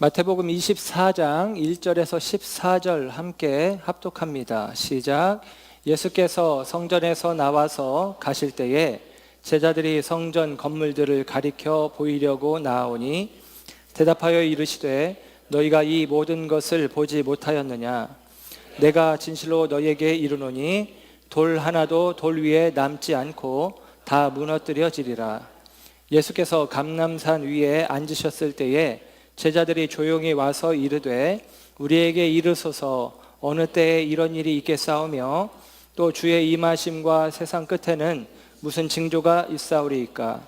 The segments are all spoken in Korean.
마태복음 24장 1절에서 14절 함께 합독합니다. 시작. 예수께서 성전에서 나와서 가실 때에 제자들이 성전 건물들을 가리켜 보이려고 나아오니 대답하여 이르시되 너희가 이 모든 것을 보지 못하였느냐? 내가 진실로 너희에게 이르노니 돌 하나도 돌 위에 남지 않고 다 무너뜨려지리라. 예수께서 감람산 위에 앉으셨을 때에 제자들이 조용히 와서 이르되 우리에게 이르소서 어느 때에 이런 일이 있겠사오며 또 주의 임하심과 세상 끝에는 무슨 징조가 있사오리이까?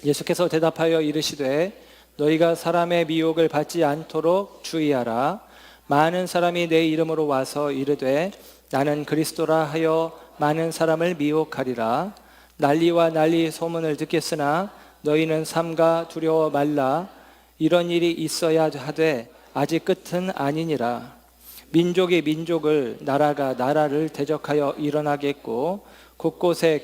예수께서 대답하여 이르시되 너희가 사람의 미혹을 받지 않도록 주의하라. 많은 사람이 내 이름으로 와서 이르되 나는 그리스도라 하여 많은 사람을 미혹하리라. 난리와 난리 소문을 듣겠으나 너희는 삼가 두려워 말라. 이런 일이 있어야 하되 아직 끝은 아니니라. 민족이 민족을, 나라가 나라를 대적하여 일어나겠고 곳곳에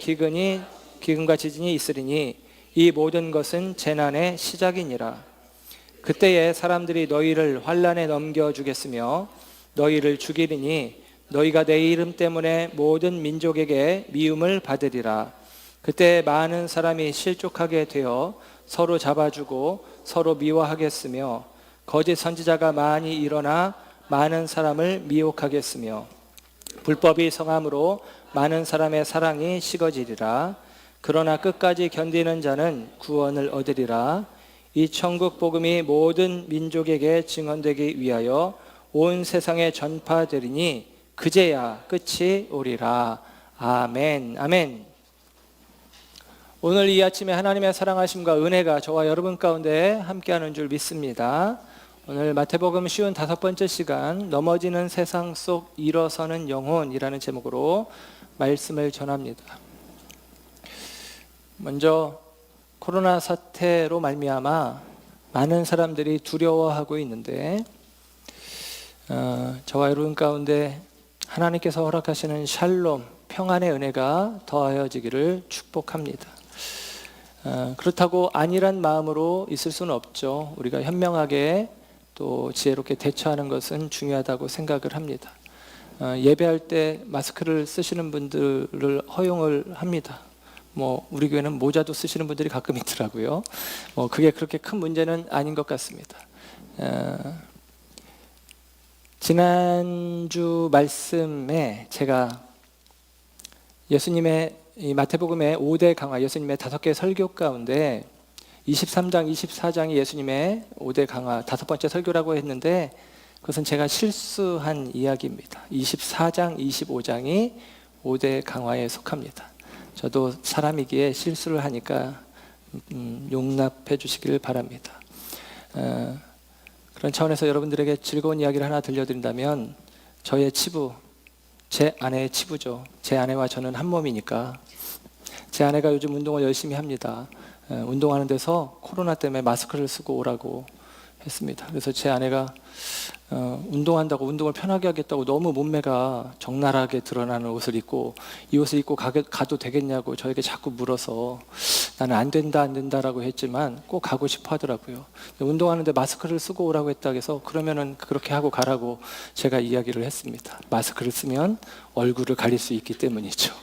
기근과 지진이 있으리니 이 모든 것은 재난의 시작이니라. 그때에 사람들이 너희를 환난에 넘겨주겠으며 너희를 죽이리니 너희가 내 이름 때문에 모든 민족에게 미움을 받으리라. 그때 많은 사람이 실족하게 되어 서로 잡아주고 서로 미워하겠으며 거짓 선지자가 많이 일어나 많은 사람을 미혹하겠으며 불법이 성함으로 많은 사람의 사랑이 식어지리라. 그러나 끝까지 견디는 자는 구원을 얻으리라. 이 천국 복음이 모든 민족에게 증언되기 위하여 온 세상에 전파되리니 그제야 끝이 오리라. 아멘. 아멘. 오늘 이 아침에 하나님의 사랑하심과 은혜가 저와 여러분 가운데 함께하는 줄 믿습니다. 오늘 마태복음 쉬운 5번째 시간 넘어지는 세상 속 일어서는 영혼이라는 제목으로 말씀을 전합니다. 먼저 코로나 사태로 말미암아 많은 사람들이 두려워하고 있는데 저와 여러분 가운데 하나님께서 허락하시는 샬롬, 평안의 은혜가 더하여지기를 축복합니다. 그렇다고 안일한 마음으로 있을 수는 없죠. 우리가 현명하게 또 지혜롭게 대처하는 것은 중요하다고 생각을 합니다. 예배할 때 마스크를 쓰시는 분들을 허용을 합니다. 우리 교회는 모자도 쓰시는 분들이 가끔 있더라고요. 그게 그렇게 큰 문제는 아닌 것 같습니다. 지난주 말씀에 제가 예수님의 이 마태복음의 5대 강화, 예수님의 5개 설교 가운데 23장, 24장이 예수님의 5대 강화, 5번째 설교라고 했는데 그것은 제가 실수한 이야기입니다. 24장, 25장이 5대 강화에 속합니다. 저도 사람이기에 실수를 하니까 용납해 주시기를 바랍니다. 그런 차원에서 여러분들에게 즐거운 이야기를 하나 들려드린다면 저의 치부, 제 아내의 치부죠. 제 아내와 저는 한 몸이니까 제 아내가 요즘 운동을 열심히 합니다. 운동하는 데서 코로나 때문에 마스크를 쓰고 오라고 했습니다. 그래서 제 아내가 운동한다고 운동을 편하게 하겠다고 너무 몸매가 적나라하게 드러나는 옷을 입고 이 옷을 입고 가도 되겠냐고 저에게 자꾸 물어서 나는 안 된다라고 했지만 꼭 가고 싶어 하더라고요. 운동하는데 마스크를 쓰고 오라고 했다고 해서 그러면은 그렇게 하고 가라고 제가 이야기를 했습니다. 마스크를 쓰면 얼굴을 가릴 수 있기 때문이죠.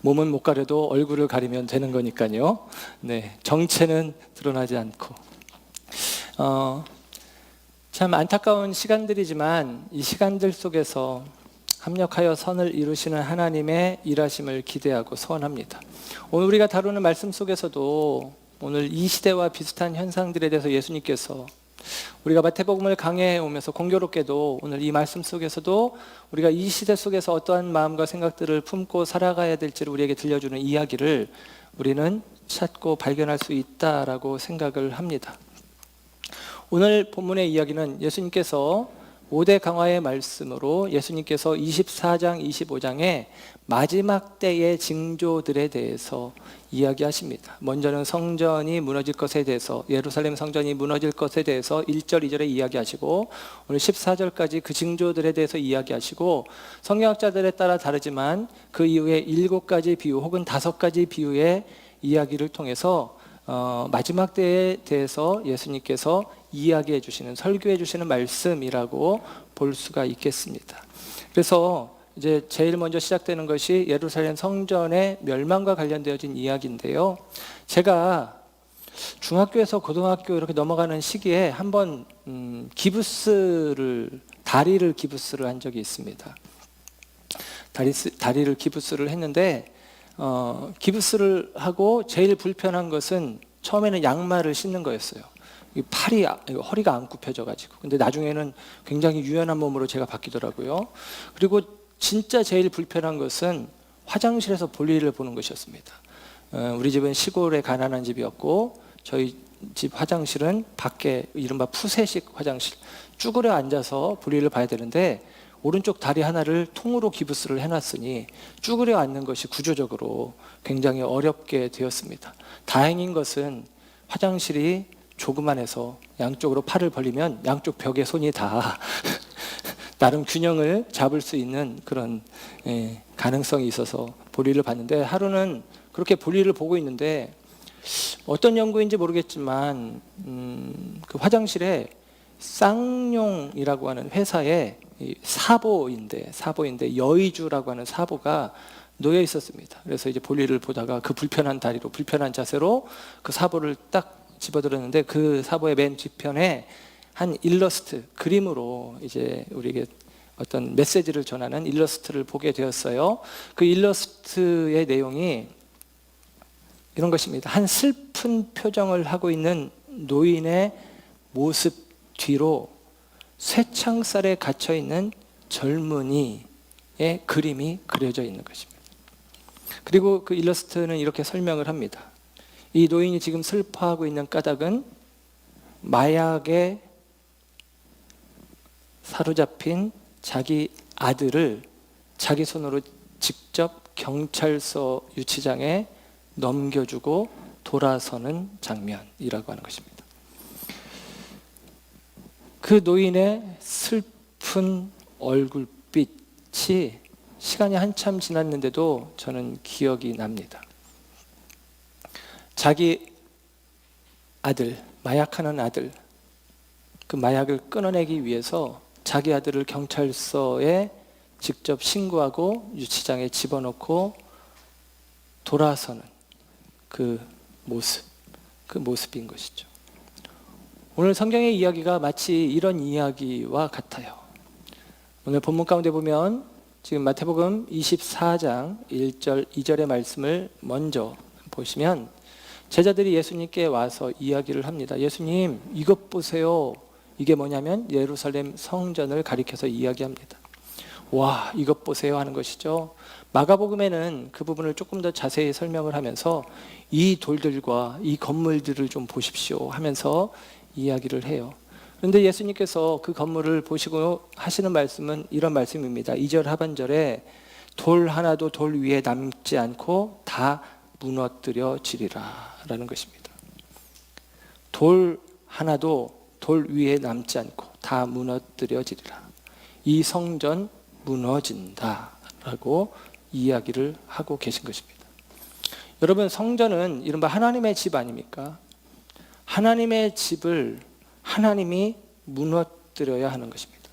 몸은 못 가려도 얼굴을 가리면 되는 거니까요. 네, 정체는 드러나지 않고 참 안타까운 시간들이지만 이 시간들 속에서 합력하여 선을 이루시는 하나님의 일하심을 기대하고 소원합니다. 오늘 우리가 다루는 말씀 속에서도 오늘 이 시대와 비슷한 현상들에 대해서 예수님께서 우리가 마태복음을 강해해 오면서 공교롭게도 오늘 이 말씀 속에서도 우리가 이 시대 속에서 어떠한 마음과 생각들을 품고 살아가야 될지를 우리에게 들려주는 이야기를 우리는 찾고 발견할 수 있다라고 생각을 합니다. 오늘 본문의 이야기는 예수님께서 5대 강화의 말씀으로 예수님께서 24장, 25장의 마지막 때의 징조들에 대해서 이야기하십니다. 먼저는 성전이 무너질 것에 대해서, 예루살렘 성전이 무너질 것에 대해서 1절, 2절에 이야기하시고 오늘 14절까지 그 징조들에 대해서 이야기하시고 성경학자들에 따라 다르지만 그 이후에 7가지 비유 혹은 5가지 비유의 이야기를 통해서 마지막 때에 대해서 예수님께서 이야기해 주시는, 설교해 주시는 말씀이라고 볼 수가 있겠습니다. 그래서 이제 제일 먼저 시작되는 것이 예루살렘 성전의 멸망과 관련되어진 이야기인데요. 제가 중학교에서 고등학교 이렇게 넘어가는 시기에 한번 다리를 기부스를 한 적이 있습니다. 다리를 기부스를 했는데 기부스를 하고 제일 불편한 것은 처음에는 양말을 신는 거였어요. 허리가 안 굽혀져가지고. 근데 나중에는 굉장히 유연한 몸으로 제가 바뀌더라고요. 그리고 진짜 제일 불편한 것은 화장실에서 볼일을 보는 것이었습니다. 우리 집은 시골에 가난한 집이었고 저희 집 화장실은 밖에 이른바 푸세식 화장실, 쭈그려 앉아서 볼일을 봐야 되는데 오른쪽 다리 하나를 통으로 기부스를 해놨으니 쭈그려 앉는 것이 구조적으로 굉장히 어렵게 되었습니다. 다행인 것은 화장실이 조그만해서 양쪽으로 팔을 벌리면 양쪽 벽에 손이 다 나름 균형을 잡을 수 있는 그런 가능성이 있어서 볼일을 봤는데, 하루는 그렇게 볼일을 보고 있는데 어떤 연구인지 모르겠지만 그 화장실에 쌍용이라고 하는 회사의 사보인데 여의주라고 하는 사보가 놓여 있었습니다. 그래서 이제 볼일을 보다가 그 불편한 다리로, 불편한 자세로 그 사보를 딱 집어들었는데 그 사보의 맨 뒤편에 한 일러스트, 그림으로 이제 우리에게 어떤 메시지를 전하는 일러스트를 보게 되었어요. 그 일러스트의 내용이 이런 것입니다. 한 슬픈 표정을 하고 있는 노인의 모습 뒤로 쇠창살에 갇혀 있는 젊은이의 그림이 그려져 있는 것입니다. 그리고 그 일러스트는 이렇게 설명을 합니다. 이 노인이 지금 슬퍼하고 있는 까닭은 마약에 사로잡힌 자기 아들을 자기 손으로 직접 경찰서 유치장에 넘겨주고 돌아서는 장면이라고 하는 것입니다. 그 노인의 슬픈 얼굴빛이 시간이 한참 지났는데도 저는 기억이 납니다. 자기 아들, 마약하는 아들, 그 마약을 끊어내기 위해서 자기 아들을 경찰서에 직접 신고하고 유치장에 집어넣고 돌아서는 그 모습인 것이죠. 오늘 성경의 이야기가 마치 이런 이야기와 같아요. 오늘 본문 가운데 보면 지금 마태복음 24장 1절 2절의 말씀을 먼저 보시면 제자들이 예수님께 와서 이야기를 합니다. 예수님, 이것 보세요. 이게 뭐냐면 예루살렘 성전을 가리켜서 이야기합니다. 와, 이것 보세요 하는 것이죠. 마가복음에는 그 부분을 조금 더 자세히 설명을 하면서 이 돌들과 이 건물들을 좀 보십시오 하면서 이야기를 해요. 그런데 예수님께서 그 건물을 보시고 하시는 말씀은 이런 말씀입니다. 2절 하반절에 돌 하나도 돌 위에 남지 않고 다 무너뜨려지리라 라는 것입니다. 돌 하나도 돌 위에 남지 않고 다 무너뜨려지리라. 이 성전 무너진다 라고 이야기를 하고 계신 것입니다. 여러분, 성전은 이른바 하나님의 집 아닙니까? 하나님의 집을 하나님이 무너뜨려야 하는 것입니다.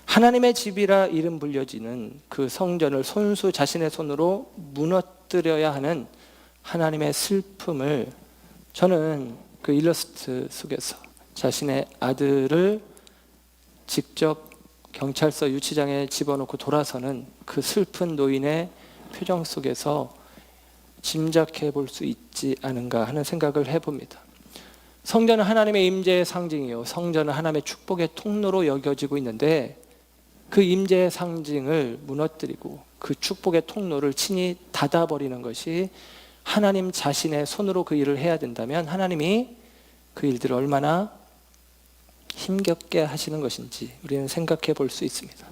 하나님의 집이라 이름 불려지는 그 성전을 손수 자신의 손으로 무너뜨려야 하는 하나님의 슬픔을 저는 그 일러스트 속에서 자신의 아들을 직접 경찰서 유치장에 집어넣고 돌아서는 그 슬픈 노인의 표정 속에서 짐작해 볼 수 있지 않은가 하는 생각을 해봅니다. 성전은 하나님의 임재의 상징이요, 성전은 하나님의 축복의 통로로 여겨지고 있는데 그 임재의 상징을 무너뜨리고 그 축복의 통로를 친히 닫아버리는 것이 하나님 자신의 손으로 그 일을 해야 된다면 하나님이 그 일들을 얼마나 힘겹게 하시는 것인지 우리는 생각해 볼 수 있습니다.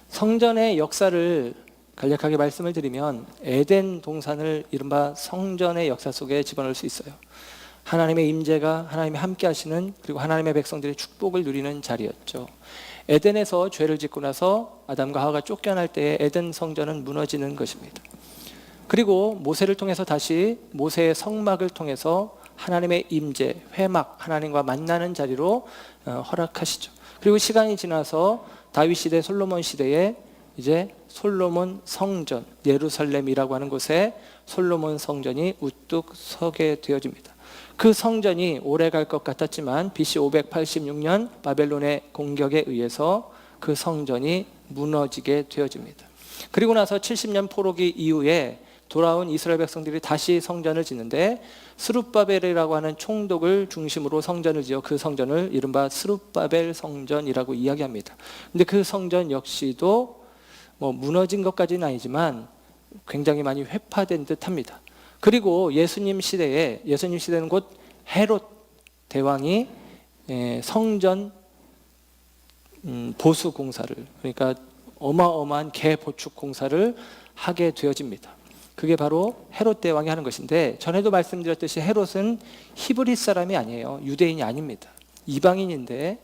성전의 역사를 간략하게 말씀을 드리면 에덴 동산을 이른바 성전의 역사 속에 집어넣을 수 있어요. 하나님의 임재가, 하나님이 함께 하시는, 그리고 하나님의 백성들이 축복을 누리는 자리였죠. 에덴에서 죄를 짓고 나서 아담과 하와가 쫓겨날 때에 에덴 성전은 무너지는 것입니다. 그리고 모세를 통해서 다시 모세의 성막을 통해서 하나님의 임재, 회막, 하나님과 만나는 자리로 허락하시죠. 그리고 시간이 지나서 다윗 시대, 솔로몬 시대에 이제 솔로몬 성전, 예루살렘이라고 하는 곳에 솔로몬 성전이 우뚝 서게 되어집니다. 그 성전이 오래 갈 것 같았지만 BC 586년 바벨론의 공격에 의해서 그 성전이 무너지게 되어집니다. 그리고 나서 70년 포로기 이후에 돌아온 이스라엘 백성들이 다시 성전을 짓는데 스룹바벨이라고 하는 총독을 중심으로 성전을 지어 그 성전을 이른바 스룹바벨 성전이라고 이야기합니다. 근데 그 성전 역시도 무너진 것까지는 아니지만 굉장히 많이 회파된 듯합니다. 그리고 예수님 시대는 곧 헤롯 대왕이 성전 보수 공사를, 그러니까 어마어마한 개보축 공사를 하게 되어집니다. 그게 바로 헤롯 대왕이 하는 것인데, 전에도 말씀드렸듯이 헤롯은 히브리 사람이 아니에요. 유대인이 아닙니다. 이방인인데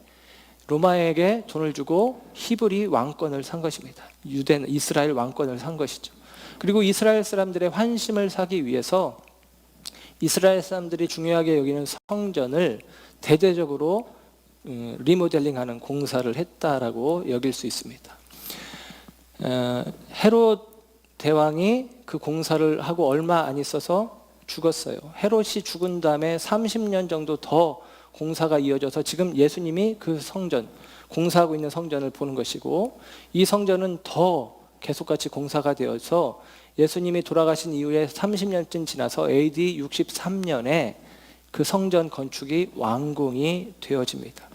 로마에게 돈을 주고 히브리 왕권을 산 것입니다. 이스라엘 왕권을 산 것이죠. 그리고 이스라엘 사람들의 환심을 사기 위해서 이스라엘 사람들이 중요하게 여기는 성전을 대대적으로 리모델링하는 공사를 했다라고 여길 수 있습니다. 헤롯 대왕이 그 공사를 하고 얼마 안 있어서 죽었어요. 헤롯이 죽은 다음에 30년 정도 더 공사가 이어져서 지금 예수님이 그 성전, 공사하고 있는 성전을 보는 것이고, 이 성전은 더 계속같이 공사가 되어서 예수님이 돌아가신 이후에 30년쯤 지나서 AD 63년에 그 성전 건축이 완공이 되어집니다.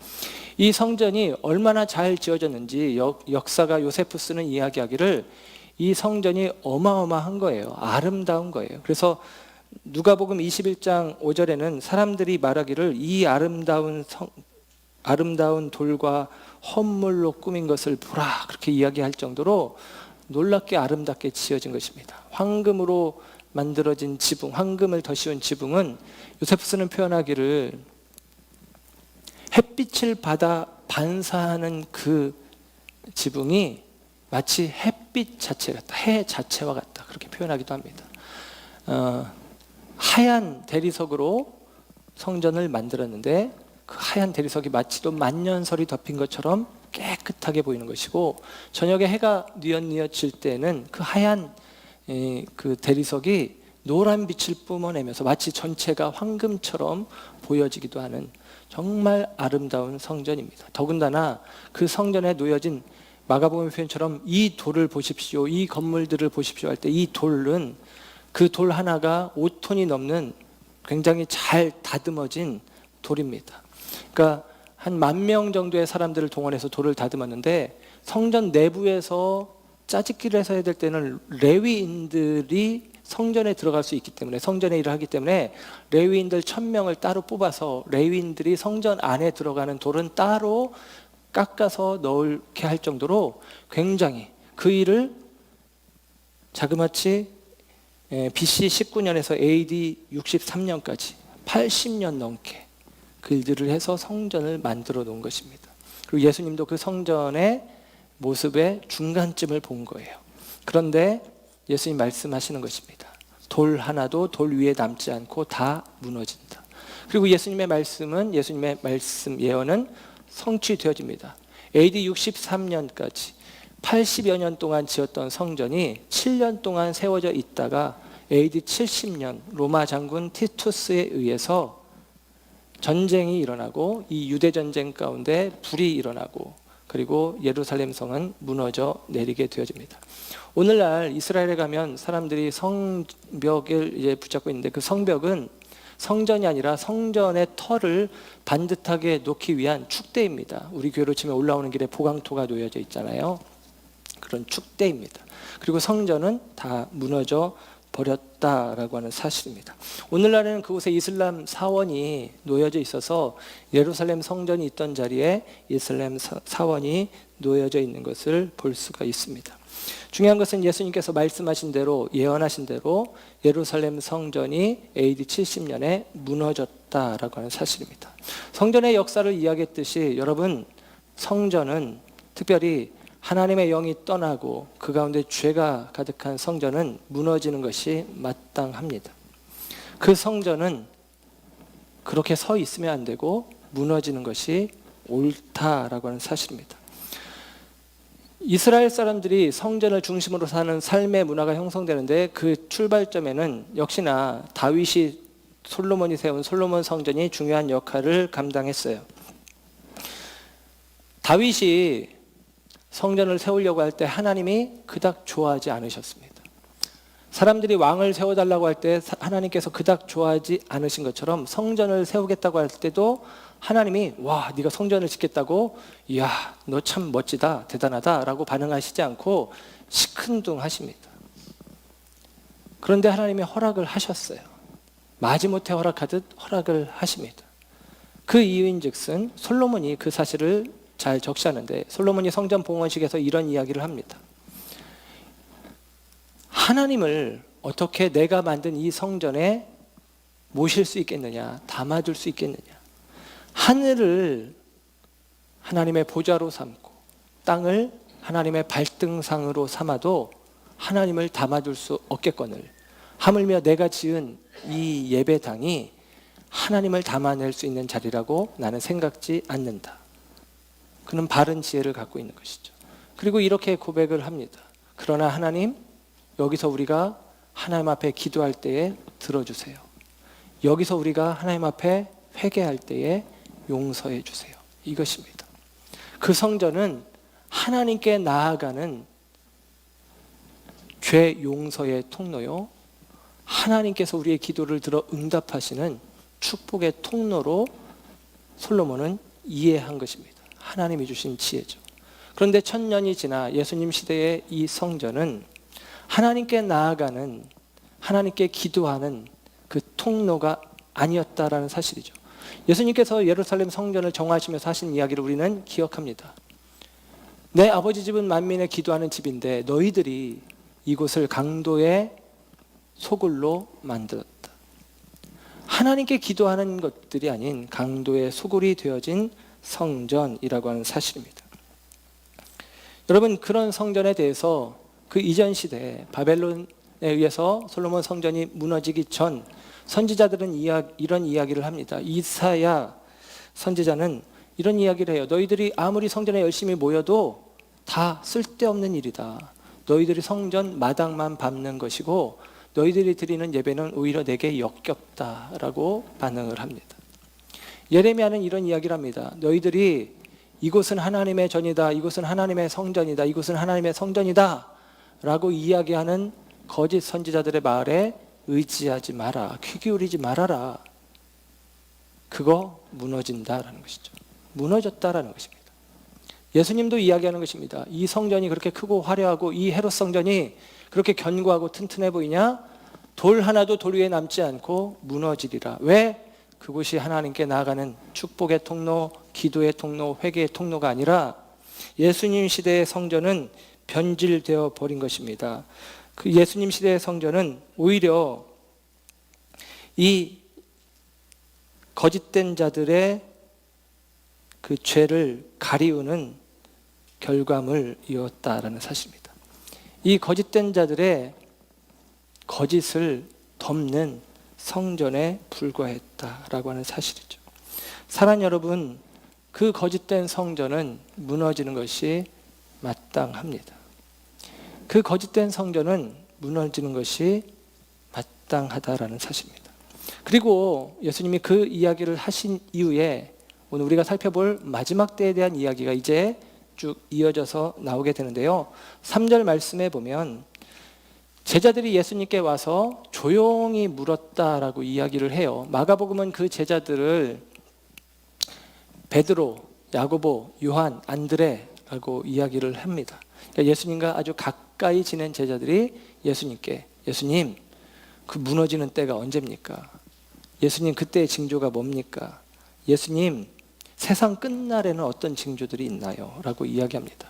이 성전이 얼마나 잘 지어졌는지 역사가 요세푸스는 이야기하기를 이 성전이 어마어마한 거예요. 아름다운 거예요. 그래서 누가복음 21장 5절에는 사람들이 말하기를 이 아름다운 돌과 헌물로 꾸민 것을 보라, 그렇게 이야기할 정도로 놀랍게 아름답게 지어진 것입니다. 황금으로 만들어진 지붕, 황금을 더 씌운 지붕은 요세푸스는 표현하기를 햇빛을 받아 반사하는 그 지붕이 마치 햇빛 자체 같다, 해 자체와 같다, 그렇게 표현하기도 합니다. 하얀 대리석으로 성전을 만들었는데 그 하얀 대리석이 마치 또 만년설이 덮인 것처럼 깨끗하게 보이는 것이고, 저녁에 해가 뉘엿뉘엿 질 때는 그 하얀 그 대리석이 노란 빛을 뿜어내면서 마치 전체가 황금처럼 보여지기도 하는 정말 아름다운 성전입니다. 더군다나 그 성전에 놓여진 마가복음 표현처럼 이 돌을 보십시오, 이 건물들을 보십시오 할 때 이 돌은 그 돌 하나가 5톤이 넘는 굉장히 잘 다듬어진 돌입니다. 그러니까 한 10,000명 정도의 사람들을 동원해서 돌을 다듬었는데, 성전 내부에서 짜집기를 해서 해야 될 때는 레위인들이 성전에 들어갈 수 있기 때문에, 성전에 일을 하기 때문에 레위인들 1,000명을 따로 뽑아서 레위인들이 성전 안에 들어가는 돌은 따로 깎아서 넣게 할 정도로 굉장히 그 일을 자그마치 BC 19년에서 AD 63년까지 80년 넘게 그 일들을 해서 성전을 만들어 놓은 것입니다. 그리고 예수님도 그 성전의 모습의 중간쯤을 본 거예요. 그런데 예수님 말씀하시는 것입니다. 돌 하나도 돌 위에 남지 않고 다 무너진다. 그리고 예수님의 말씀은, 예수님의 말씀 예언은 성취되어집니다. AD 63년까지 80여 년 동안 지었던 성전이 7년 동안 세워져 있다가 AD 70년 로마 장군 티투스에 의해서 전쟁이 일어나고, 이 유대 전쟁 가운데 불이 일어나고, 그리고 예루살렘 성은 무너져 내리게 되어집니다. 오늘날 이스라엘에 가면 사람들이 성벽을 이제 붙잡고 있는데, 그 성벽은 성전이 아니라 성전의 터를 반듯하게 놓기 위한 축대입니다. 우리 교회로 치면 올라오는 길에 보강토가 놓여져 있잖아요. 그런 축대입니다. 그리고 성전은 다 무너져 버렸다라고 하는 사실입니다. 오늘날에는 그곳에 이슬람 사원이 놓여져 있어서 예루살렘 성전이 있던 자리에 이슬람 사원이 놓여져 있는 것을 볼 수가 있습니다. 중요한 것은 예수님께서 말씀하신 대로, 예언하신 대로 예루살렘 성전이 AD 70년에 무너졌다라고 하는 사실입니다. 성전의 역사를 이야기했듯이 여러분, 성전은, 특별히 하나님의 영이 떠나고 그 가운데 죄가 가득한 성전은 무너지는 것이 마땅합니다. 그 성전은 그렇게 서 있으면 안 되고 무너지는 것이 옳다라고 하는 사실입니다. 이스라엘 사람들이 성전을 중심으로 사는 삶의 문화가 형성되는데 그 출발점에는 역시나 솔로몬이 세운 솔로몬 성전이 중요한 역할을 감당했어요. 다윗이 성전을 세우려고 할 때 하나님이 그닥 좋아하지 않으셨습니다. 사람들이 왕을 세워달라고 할 때 하나님께서 그닥 좋아하지 않으신 것처럼 성전을 세우겠다고 할 때도 하나님이 와, 네가 성전을 짓겠다고? 이야, 너 참 멋지다, 대단하다 라고 반응하시지 않고 시큰둥하십니다. 그런데 하나님이 허락을 하셨어요. 마지못해 허락하듯 허락을 하십니다. 그 이유인 즉슨 솔로몬이 그 사실을 잘 적시하는데, 솔로몬이 성전 봉헌식에서 이런 이야기를 합니다. 하나님을 어떻게 내가 만든 이 성전에 모실 수 있겠느냐, 담아둘 수 있겠느냐. 하늘을 하나님의 보좌로 삼고 땅을 하나님의 발등상으로 삼아도 하나님을 담아둘 수 없겠거늘 하물며 내가 지은 이 예배당이 하나님을 담아낼 수 있는 자리라고 나는 생각지 않는다. 그는 바른 지혜를 갖고 있는 것이죠. 그리고 이렇게 고백을 합니다. 그러나 하나님, 여기서 우리가 하나님 앞에 기도할 때에 들어주세요. 여기서 우리가 하나님 앞에 회개할 때에 용서해 주세요. 이것입니다. 그 성전은 하나님께 나아가는 죄 용서의 통로요, 하나님께서 우리의 기도를 들어 응답하시는 축복의 통로로 솔로몬은 이해한 것입니다. 하나님이 주신 지혜죠. 그런데 1000년이 지나 예수님 시대의 이 성전은 하나님께 나아가는, 하나님께 기도하는 그 통로가 아니었다라는 사실이죠. 예수님께서 예루살렘 성전을 정하시면서 하신 이야기를 우리는 기억합니다. 내 아버지 집은 만민의 기도하는 집인데 너희들이 이곳을 강도의 소굴로 만들었다. 하나님께 기도하는 것들이 아닌 강도의 소굴이 되어진 성전이라고 하는 사실입니다. 여러분, 그런 성전에 대해서 그 이전 시대에 바벨론에 의해서 솔로몬 성전이 무너지기 전 선지자들은 이런 이야기를 합니다. 이사야 선지자는 이런 이야기를 해요. 너희들이 아무리 성전에 열심히 모여도 다 쓸데없는 일이다. 너희들이 성전 마당만 밟는 것이고 너희들이 드리는 예배는 오히려 내게 역겹다라고 반응을 합니다. 예레미야는 이런 이야기를 합니다. 너희들이 이곳은 하나님의 전이다, 이곳은 하나님의 성전이다, 이곳은 하나님의 성전이다 라고 이야기하는 거짓 선지자들의 말에 의지하지 마라, 귀 기울이지 말아라. 그거 무너진다라는 것이죠. 무너졌다라는 것입니다. 예수님도 이야기하는 것입니다. 이 성전이 그렇게 크고 화려하고 이 헤롯 성전이 그렇게 견고하고 튼튼해 보이냐? 돌 하나도 돌 위에 남지 않고 무너지리라. 왜? 그곳이 하나님께 나아가는 축복의 통로, 기도의 통로, 회개의 통로가 아니라 예수님 시대의 성전은 변질되어 버린 것입니다. 그 예수님 시대의 성전은 오히려 이 거짓된 자들의 그 죄를 가리우는 결과물이었다라는 사실입니다. 이 거짓된 자들의 거짓을 덮는 성전에 불과했다라고 하는 사실이죠. 사랑하는 여러분, 그 거짓된 성전은 무너지는 것이 마땅합니다. 그 거짓된 성전은 무너지는 것이 마땅하다라는 사실입니다. 그리고 예수님이 그 이야기를 하신 이후에 오늘 우리가 살펴볼 마지막 때에 대한 이야기가 이제 쭉 이어져서 나오게 되는데요. 3절 말씀에 보면 제자들이 예수님께 와서 조용히 물었다라고 이야기를 해요. 마가복음은 그 제자들을 베드로, 야고보, 요한, 안드레라고 이야기를 합니다. 그러니까 예수님과 아주 가까이 지낸 제자들이 예수님께, 예수님, 그 무너지는 때가 언제입니까? 예수님, 그때의 징조가 뭡니까? 예수님, 세상 끝날에는 어떤 징조들이 있나요? 라고 이야기합니다.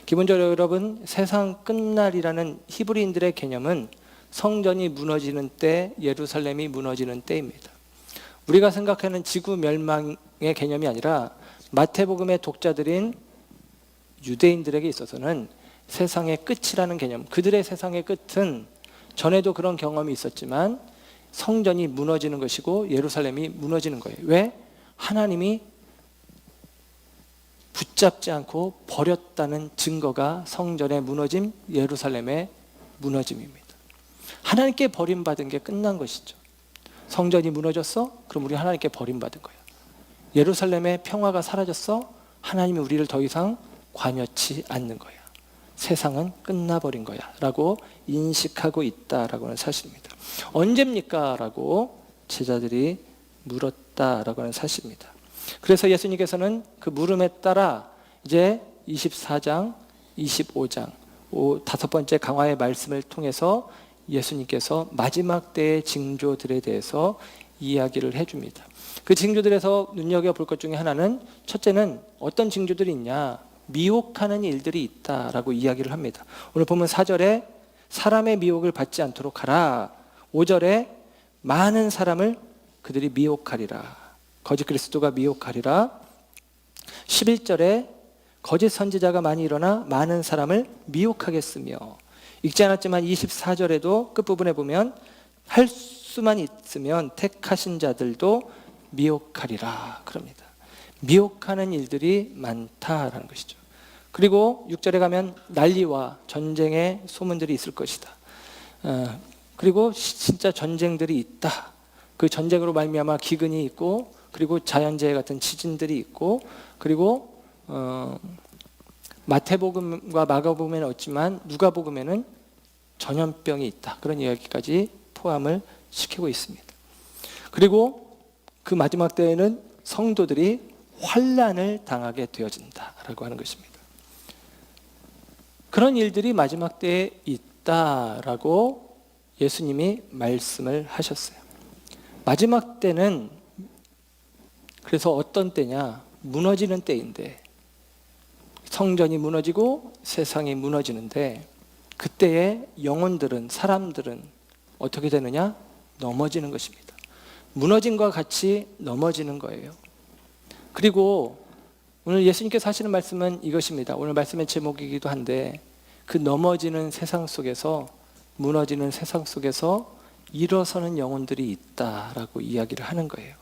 기본적으로 여러분, 세상 끝날이라는 히브리인들의 개념은 성전이 무너지는 때, 예루살렘이 무너지는 때입니다. 우리가 생각하는 지구 멸망의 개념이 아니라 마태복음의 독자들인 유대인들에게 있어서는 세상의 끝이라는 개념, 그들의 세상의 끝은 전에도 그런 경험이 있었지만 성전이 무너지는 것이고 예루살렘이 무너지는 거예요. 왜? 하나님이 붙잡지 않고 버렸다는 증거가 성전의 무너짐, 예루살렘의 무너짐입니다. 하나님께 버림받은 게 끝난 것이죠. 성전이 무너졌어? 그럼 우리 하나님께 버림받은 거야. 예루살렘의 평화가 사라졌어? 하나님이 우리를 더 이상 관여치 않는 거야. 세상은 끝나버린 거야 라고 인식하고 있다라고 하는 사실입니다. 언제입니까? 라고 제자들이 물었다라고 하는 사실입니다. 그래서 예수님께서는 그 물음에 따라 이제 24장, 25장, 다섯 번째 강화의 말씀을 통해서 예수님께서 마지막 때의 징조들에 대해서 이야기를 해줍니다. 그 징조들에서 눈여겨볼 것 중에 하나는, 첫째는 어떤 징조들이 있냐? 미혹하는 일들이 있다라고 이야기를 합니다. 오늘 보면 4절에 사람의 미혹을 받지 않도록 하라. 5절에 많은 사람을 그들이 미혹하리라. 거짓 그리스도가 미혹하리라. 11절에 거짓 선지자가 많이 일어나 많은 사람을 미혹하겠으며, 읽지 않았지만 24절에도 끝부분에 보면 할 수만 있으면 택하신 자들도 미혹하리라 그럽니다. 미혹하는 일들이 많다라는 것이죠. 그리고 6절에 가면 난리와 전쟁의 소문들이 있을 것이다. 그리고 진짜 전쟁들이 있다. 그 전쟁으로 말미암아 기근이 있고, 그리고 자연재해 같은 지진들이 있고, 그리고 마태복음과 마가복음에는 없지만 누가복음에는 전염병이 있다. 그런 이야기까지 포함을 시키고 있습니다. 그리고 그 마지막 때에는 성도들이 환난을 당하게 되어진다라고 하는 것입니다. 그런 일들이 마지막 때에 있다라고 예수님이 말씀을 하셨어요. 마지막 때는 그래서 어떤 때냐? 무너지는 때인데, 성전이 무너지고 세상이 무너지는데, 그때의 영혼들은, 사람들은 어떻게 되느냐? 넘어지는 것입니다. 무너짐과 같이 넘어지는 거예요. 그리고 오늘 예수님께서 하시는 말씀은 이것입니다. 오늘 말씀의 제목이기도 한데, 그 넘어지는 세상 속에서, 무너지는 세상 속에서 일어서는 영혼들이 있다라고 이야기를 하는 거예요.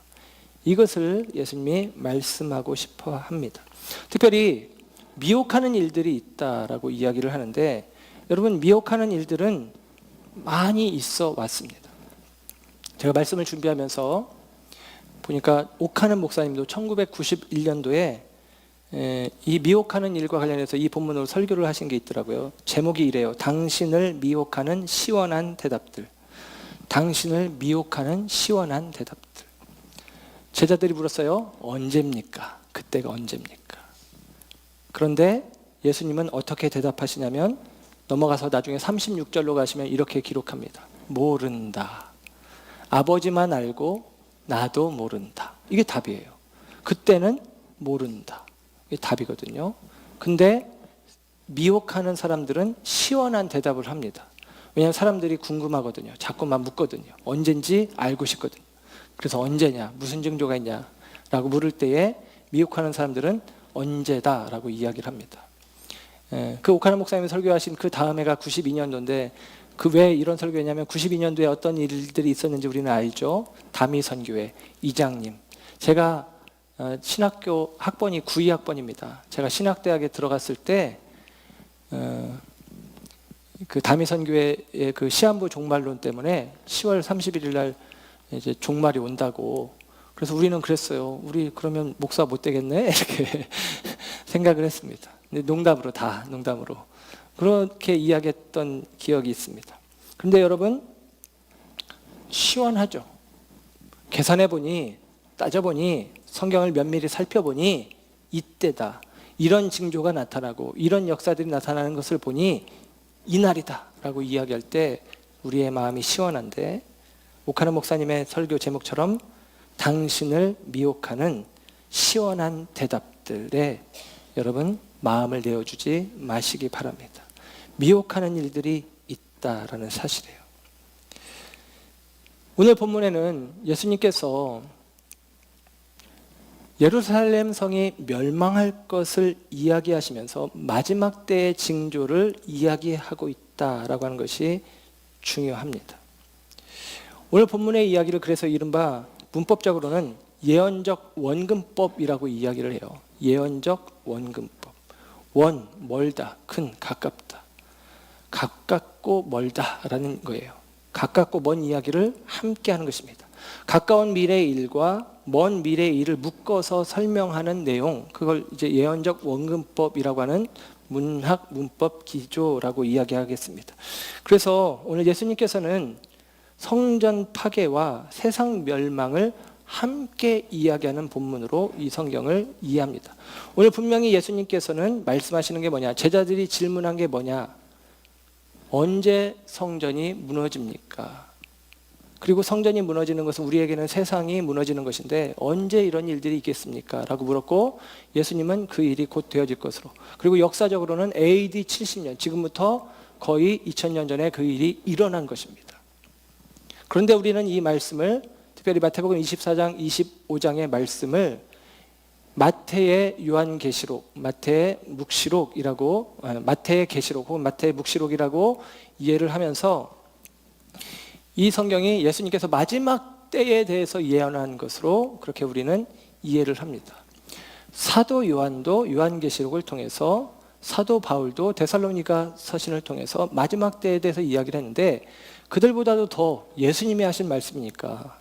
이것을 예수님이 말씀하고 싶어 합니다. 특별히 미혹하는 일들이 있다라고 이야기를 하는데, 여러분, 미혹하는 일들은 많이 있어 왔습니다. 제가 말씀을 준비하면서 보니까 옥하는 목사님도 1991년도에 이 미혹하는 일과 관련해서 이 본문으로 설교를 하신 게 있더라고요. 제목이 이래요. 당신을 미혹하는 시원한 대답들. 당신을 미혹하는 시원한 대답들. 제자들이 물었어요. 언제입니까? 그때가 언제입니까? 그런데 예수님은 어떻게 대답하시냐면, 넘어가서 나중에 36절로 가시면 이렇게 기록합니다. 모른다. 아버지만 알고 나도 모른다. 이게 답이에요. 그때는 모른다. 이게 답이거든요. 근데 미혹하는 사람들은 시원한 대답을 합니다. 왜냐하면 사람들이 궁금하거든요. 자꾸만 묻거든요. 언젠지 알고 싶거든요. 그래서 언제냐? 무슨 징조가 있냐? 라고 물을 때에 미혹하는 사람들은 언제다? 라고 이야기를 합니다. 그 옥하는 목사님이 설교하신 그 다음 해가 92년도인데, 그 왜 이런 설교했냐면 92년도에 어떤 일들이 있었는지 우리는 알죠. 다미선교회 이장님. 제가 신학교 학번이 92학번입니다. 제가 신학대학에 들어갔을 때 그 다미선교회의 그 시한부 종말론 때문에 10월 31일 날 이제 종말이 온다고. 그래서 우리는 그랬어요. 우리 그러면 목사 못 되겠네? 이렇게 생각을 했습니다. 근데 농담으로 그렇게 이야기했던 기억이 있습니다. 그런데 여러분, 시원하죠. 계산해보니, 따져보니, 성경을 면밀히 살펴보니 이때다. 이런 징조가 나타나고 이런 역사들이 나타나는 것을 보니 이날이다 라고 이야기할 때 우리의 마음이 시원한데, 옥하는 목사님의 설교 제목처럼 당신을 미혹하는 시원한 대답들에 여러분 마음을 내어주지 마시기 바랍니다. 미혹하는 일들이 있다라는 사실이에요. 오늘 본문에는 예수님께서 예루살렘 성이 멸망할 것을 이야기하시면서 마지막 때의 징조를 이야기하고 있다라고 하는 것이 중요합니다. 오늘 본문의 이야기를 그래서 이른바 문법적으로는 예언적 원근법이라고 이야기를 해요. 예언적 원근법. 원, 멀다, 큰, 가깝다. 가깝고 멀다라는 거예요. 가깝고 먼 이야기를 함께 하는 것입니다. 가까운 미래의 일과 먼 미래의 일을 묶어서 설명하는 내용, 그걸 이제 예언적 원근법이라고 하는 문학 문법 기조라고 이야기하겠습니다. 그래서 오늘 예수님께서는 성전 파괴와 세상 멸망을 함께 이야기하는 본문으로 이 성경을 이해합니다. 오늘 분명히 예수님께서는 말씀하시는 게 뭐냐? 제자들이 질문한 게 뭐냐? 언제 성전이 무너집니까? 그리고 성전이 무너지는 것은 우리에게는 세상이 무너지는 것인데 언제 이런 일들이 있겠습니까? 라고 물었고 예수님은 그 일이 곧 되어질 것으로, 그리고 역사적으로는 AD 70년, 지금부터 거의 2000년 전에 그 일이 일어난 것입니다. 그런데 우리는 이 말씀을, 특별히 마태복음 24장, 25장의 말씀을 마태의 요한계시록, 마태의 묵시록이라고, 마태의 계시록 혹은 마태의 묵시록이라고 이해를 하면서 이 성경이 예수님께서 마지막 때에 대해서 예언한 것으로 그렇게 우리는 이해를 합니다. 사도 요한도 요한계시록을 통해서, 사도 바울도 데살로니가 서신을 통해서 마지막 때에 대해서 이야기를 했는데, 그들보다도 더 예수님이 하신 말씀이니까,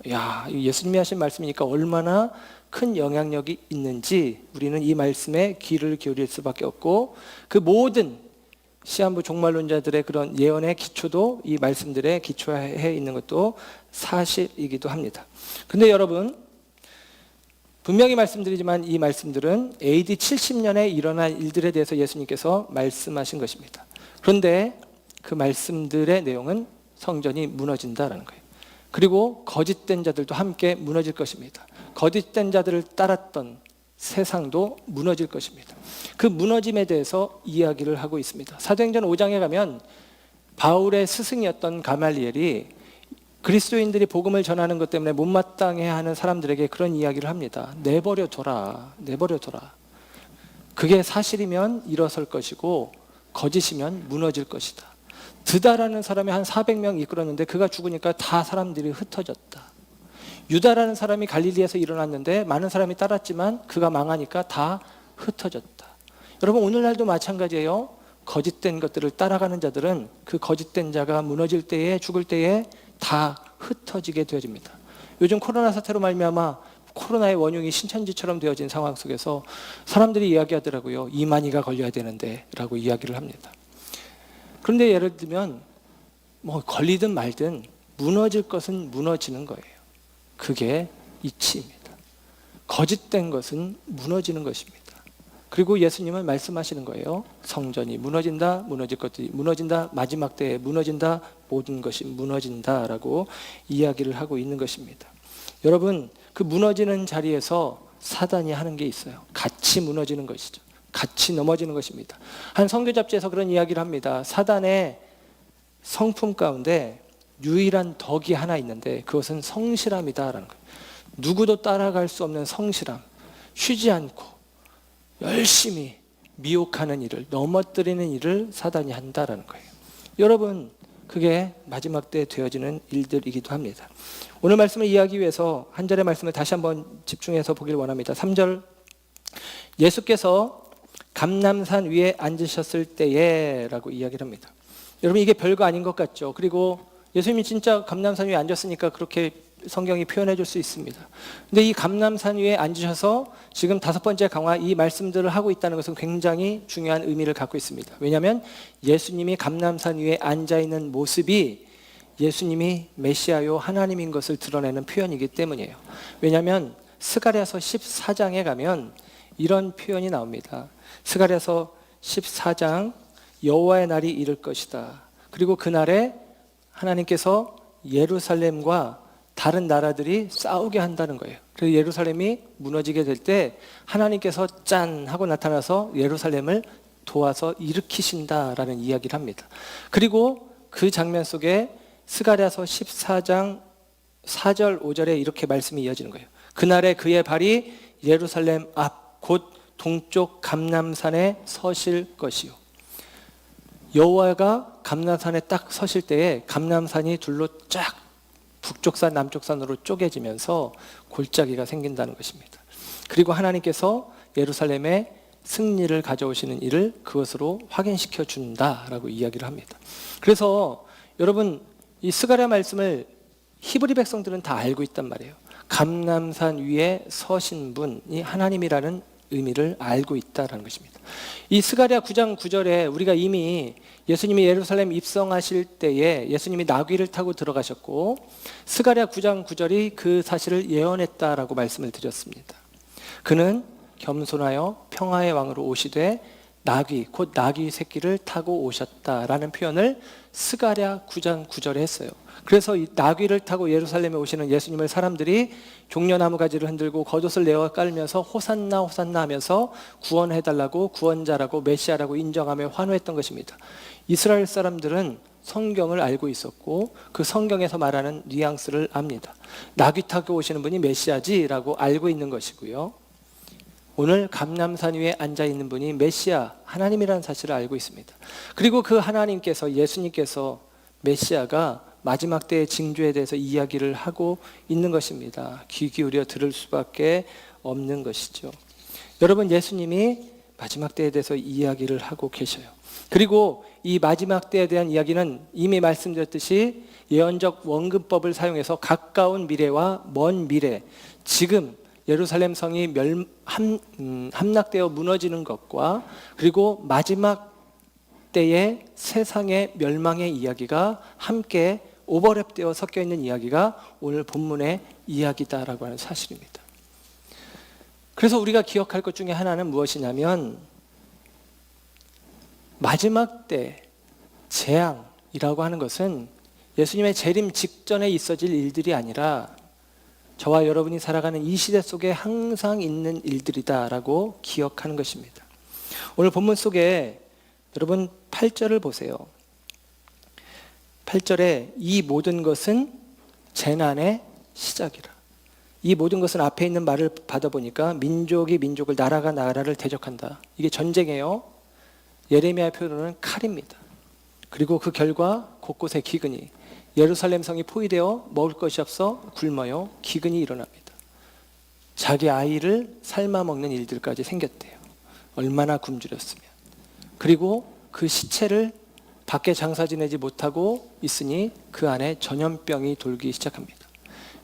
예수님이 하신 말씀이니까 얼마나 큰 영향력이 있는지 우리는 이 말씀에 귀를 기울일 수밖에 없고, 그 모든 시한부 종말론자들의 그런 예언의 기초도 이 말씀들에 기초해 있는 것도 사실이기도 합니다. 그런데 여러분, 분명히 말씀드리지만 이 말씀들은 AD 70년에 일어난 일들에 대해서 예수님께서 말씀하신 것입니다. 그런데 그 말씀들의 내용은 성전이 무너진다라는 거예요. 그리고 거짓된 자들도 함께 무너질 것입니다. 거짓된 자들을 따랐던 세상도 무너질 것입니다. 그 무너짐에 대해서 이야기를 하고 있습니다. 사도행전 5장에 가면 바울의 스승이었던 가말리엘이 그리스도인들이 복음을 전하는 것 때문에 못마땅해하는 사람들에게 그런 이야기를 합니다. 내버려둬라, 내버려둬라. 그게 사실이면 일어설 것이고 거짓이면 무너질 것이다. 드다라는 사람이 한 400명 이끌었는데 그가 죽으니까 다 사람들이 흩어졌다. 유다라는 사람이 갈릴리에서 일어났는데 많은 사람이 따랐지만 그가 망하니까 다 흩어졌다. 여러분, 오늘날도 마찬가지예요. 거짓된 것들을 따라가는 자들은 그 거짓된 자가 무너질 때에, 죽을 때에 다 흩어지게 되어집니다. 요즘 코로나 사태로 말미암아 코로나의 원흉이 신천지처럼 되어진 상황 속에서 사람들이 이야기하더라고요. 이만희가 걸려야 되는데 라고 이야기를 합니다. 그런데 예를 들면 걸리든 말든 무너질 것은 무너지는 거예요. 그게 이치입니다. 거짓된 것은 무너지는 것입니다. 그리고 예수님은 말씀하시는 거예요. 성전이 무너진다, 무너질 것들이 무너진다, 마지막 때에 무너진다, 모든 것이 무너진다라고 이야기를 하고 있는 것입니다. 여러분, 그 무너지는 자리에서 사단이 하는 게 있어요. 같이 무너지는 것이죠. 같이 넘어지는 것입니다. 한 선교 잡지에서 그런 이야기를 합니다. 사단의 성품 가운데 유일한 덕이 하나 있는데 그것은 성실함이다라는 거예요. 누구도 따라갈 수 없는 성실함, 쉬지 않고 열심히 미혹하는 일을, 넘어뜨리는 일을 사단이 한다라는 거예요. 여러분, 그게 마지막 때 되어지는 일들이기도 합니다. 오늘 말씀을 이해하기 위해서 한 절의 말씀을 다시 한번 집중해서 보길 원합니다. 3절, 예수께서 감람산 위에 앉으셨을 때에 라고 이야기를 합니다. 여러분, 이게 별거 아닌 것 같죠? 그리고 예수님이 진짜 감람산 위에 앉았으니까 그렇게 성경이 표현해 줄 수 있습니다. 근데 이 감람산 위에 앉으셔서 지금 5번째 강화 이 말씀들을 하고 있다는 것은 굉장히 중요한 의미를 갖고 있습니다. 왜냐하면 예수님이 감람산 위에 앉아있는 모습이 예수님이 메시아요 하나님인 것을 드러내는 표현이기 때문이에요. 왜냐하면 스가랴서 14장에 가면 이런 표현이 나옵니다. 스가랴서 14장, 여호와의 날이 이를 것이다. 그리고 그날에 하나님께서 예루살렘과 다른 나라들이 싸우게 한다는 거예요. 그래서 예루살렘이 무너지게 될 때 하나님께서 짠 하고 나타나서 예루살렘을 도와서 일으키신다라는 이야기를 합니다. 그리고 그 장면 속에 스가랴서 14장 4절 5절에 이렇게 말씀이 이어지는 거예요. 그날에 그의 발이 예루살렘 앞 곧 동쪽 감람산에 서실 것이요. 여호와가 감람산에 딱 서실 때에 감람산이 둘로 쫙 북쪽산 남쪽산으로 쪼개지면서 골짜기가 생긴다는 것입니다. 그리고 하나님께서 예루살렘에 승리를 가져오시는 일을 그것으로 확인시켜 준다라고 이야기를 합니다. 그래서 여러분 이 스가랴 말씀을 히브리 백성들은 다 알고 있단 말이에요. 감람산 위에 서신 분이 하나님이라는 의미를 알고 있다라는 것입니다. 이 스가랴 9장 9절에 우리가 이미 예수님이 예루살렘 입성하실 때에 예수님이 나귀를 타고 들어가셨고 스가랴 9장 9절이 그 사실을 예언했다라고 말씀을 드렸습니다. 그는 겸손하여 평화의 왕으로 오시되 나귀 곧 나귀 새끼를 타고 오셨다라는 표현을 스가랴 9장 9절에 했어요. 그래서 이 나귀를 타고 예루살렘에 오시는 예수님을 사람들이 종려나무 가지를 흔들고 겉옷을 내어 깔면서 호산나 호산나 하면서 구원해달라고 구원자라고 메시아라고 인정하며 환호했던 것입니다. 이스라엘 사람들은 성경을 알고 있었고 그 성경에서 말하는 뉘앙스를 압니다. 나귀 타고 오시는 분이 메시아지라고 알고 있는 것이고요. 오늘 감람산 위에 앉아있는 분이 메시아 하나님이라는 사실을 알고 있습니다. 그리고 그 하나님께서 예수님께서 메시아가 마지막 때의 징조에 대해서 이야기를 하고 있는 것입니다. 귀 기울여 들을 수밖에 없는 것이죠. 여러분 예수님이 마지막 때에 대해서 이야기를 하고 계셔요. 그리고 이 마지막 때에 대한 이야기는 이미 말씀드렸듯이 예언적 원근법을 사용해서 가까운 미래와 먼 미래, 지금 예루살렘 성이 함락되어 무너지는 것과 그리고 마지막 때의 세상의 멸망의 이야기가 함께 오버랩되어 섞여 있는 이야기가 오늘 본문의 이야기다라고 하는 사실입니다. 그래서 우리가 기억할 것 중에 하나는 무엇이냐면 마지막 때 재앙이라고 하는 것은 예수님의 재림 직전에 있어질 일들이 아니라 저와 여러분이 살아가는 이 시대 속에 항상 있는 일들이다라고 기억하는 것입니다. 오늘 본문 속에 여러분 8절을 보세요. 8절에 이 모든 것은 재난의 시작이라. 이 모든 것은 앞에 있는 말을 받아보니까 민족이 민족을 나라가 나라를 대적한다. 이게 전쟁이에요. 예레미야의 표현은 칼입니다. 그리고 그 결과 곳곳에 기근이 예루살렘 성이 포위되어 먹을 것이 없어 굶어요. 기근이 일어납니다. 자기 아이를 삶아 먹는 일들까지 생겼대요. 얼마나 굶주렸으면. 그리고 그 시체를 밖에 장사 지내지 못하고 있으니 그 안에 전염병이 돌기 시작합니다.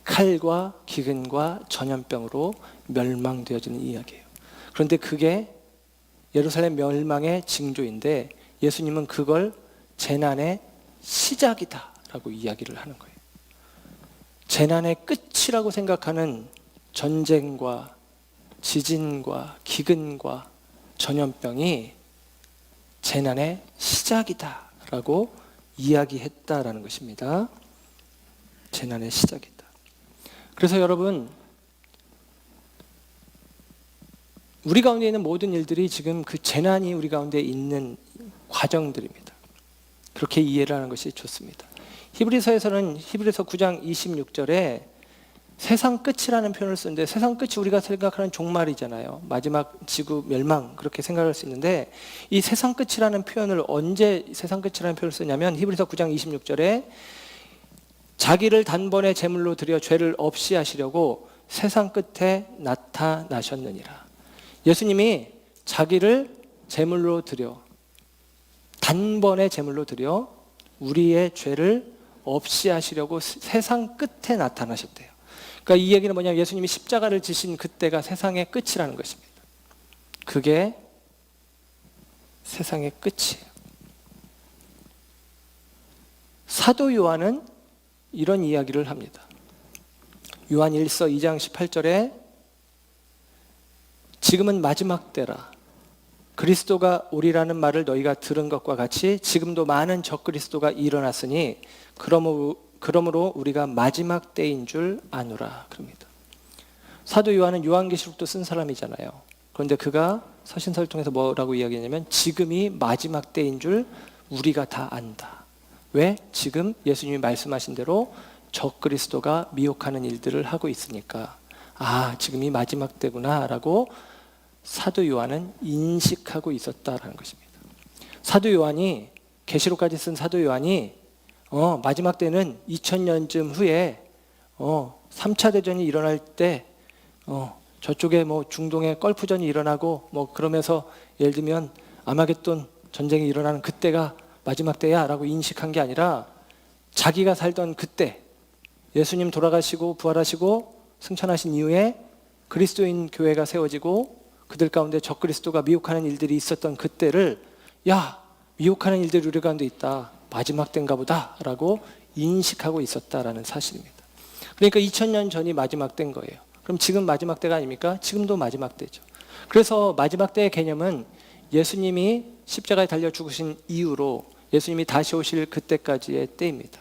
칼과 기근과 전염병으로 멸망되어지는 이야기예요. 그런데 그게 예루살렘 멸망의 징조인데 예수님은 그걸 재난의 시작이다 라고 이야기를 하는 거예요. 재난의 끝이라고 생각하는 전쟁과 지진과 기근과 전염병이 재난의 시작이다 라고 이야기했다라는 것입니다. 재난의 시작이다. 그래서 여러분 우리 가운데 있는 모든 일들이 지금 그 재난이 우리 가운데 있는 과정들입니다. 그렇게 이해를 하는 것이 좋습니다. 히브리서에서는 히브리서 9장 26절에 세상 끝이라는 표현을 쓰는데 세상 끝이 우리가 생각하는 종말이잖아요. 마지막 지구 멸망 그렇게 생각할 수 있는데 이 세상 끝이라는 표현을 언제 세상 끝이라는 표현을 쓰냐면 히브리서 9장 26절에 자기를 단번에 제물로 드려 죄를 없이 하시려고 세상 끝에 나타나셨느니라. 예수님이 자기를 제물로 드려 단번에 제물로 드려 우리의 죄를 없이 하시려고 세상 끝에 나타나셨대요. 그러니까 이 얘기는 뭐냐면 예수님이 십자가를 지신 그때가 세상의 끝이라는 것입니다. 그게 세상의 끝이에요. 사도 요한은 이런 이야기를 합니다. 요한 1서 2장 18절에 지금은 마지막 때라. 그리스도가 오리라는 말을 너희가 들은 것과 같이 지금도 많은 적그리스도가 일어났으니 그러므로 우리가 마지막 때인 줄 아노라 그럽니다. 사도 요한은 요한계시록도 쓴 사람이잖아요. 그런데 그가 서신서를 통해서 뭐라고 이야기하냐면 지금이 마지막 때인 줄 우리가 다 안다. 왜? 지금 예수님이 말씀하신 대로 적그리스도가 미혹하는 일들을 하고 있으니까 지금이 마지막 때구나 라고 사도 요한은 인식하고 있었다라는 것입니다. 사도 요한이 계시록까지 쓴 사도 요한이 마지막 때는 2000년쯤 후에 3차 대전이 일어날 때 저쪽에 뭐 중동에 걸프전이 일어나고 뭐 그러면서 예를 들면 아마겟돈 전쟁이 일어나는 그때가 마지막 때야라고 인식한 게 아니라 자기가 살던 그때 예수님 돌아가시고 부활하시고 승천하신 이후에 그리스도인 교회가 세워지고 그들 가운데 적그리스도가 미혹하는 일들이 있었던 그때를 미혹하는 일들이 우리 가운데 있다. 마지막 때인가 보다라고 인식하고 있었다라는 사실입니다. 그러니까 2000년 전이 마지막 때인 거예요. 그럼 지금 마지막 때가 아닙니까? 지금도 마지막 때죠. 그래서 마지막 때의 개념은 예수님이 십자가에 달려 죽으신 이후로 예수님이 다시 오실 그때까지의 때입니다.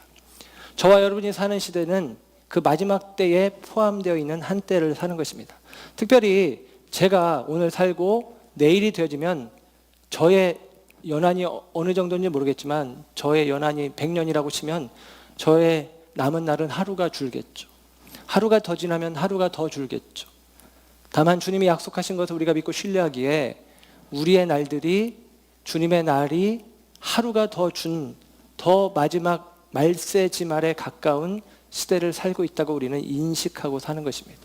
저와 여러분이 사는 시대는 그 마지막 때에 포함되어 있는 한 때를 사는 것입니다. 특별히 제가 오늘 살고 내일이 되어지면 저의 연한이 어느 정도인지 모르겠지만 저의 연한이 100년이라고 치면 저의 남은 날은 하루가 줄겠죠. 하루가 더 지나면 하루가 더 줄겠죠. 다만 주님이 약속하신 것을 우리가 믿고 신뢰하기에 우리의 날들이 주님의 날이 하루가 더 마지막 말세지말에 가까운 시대를 살고 있다고 우리는 인식하고 사는 것입니다.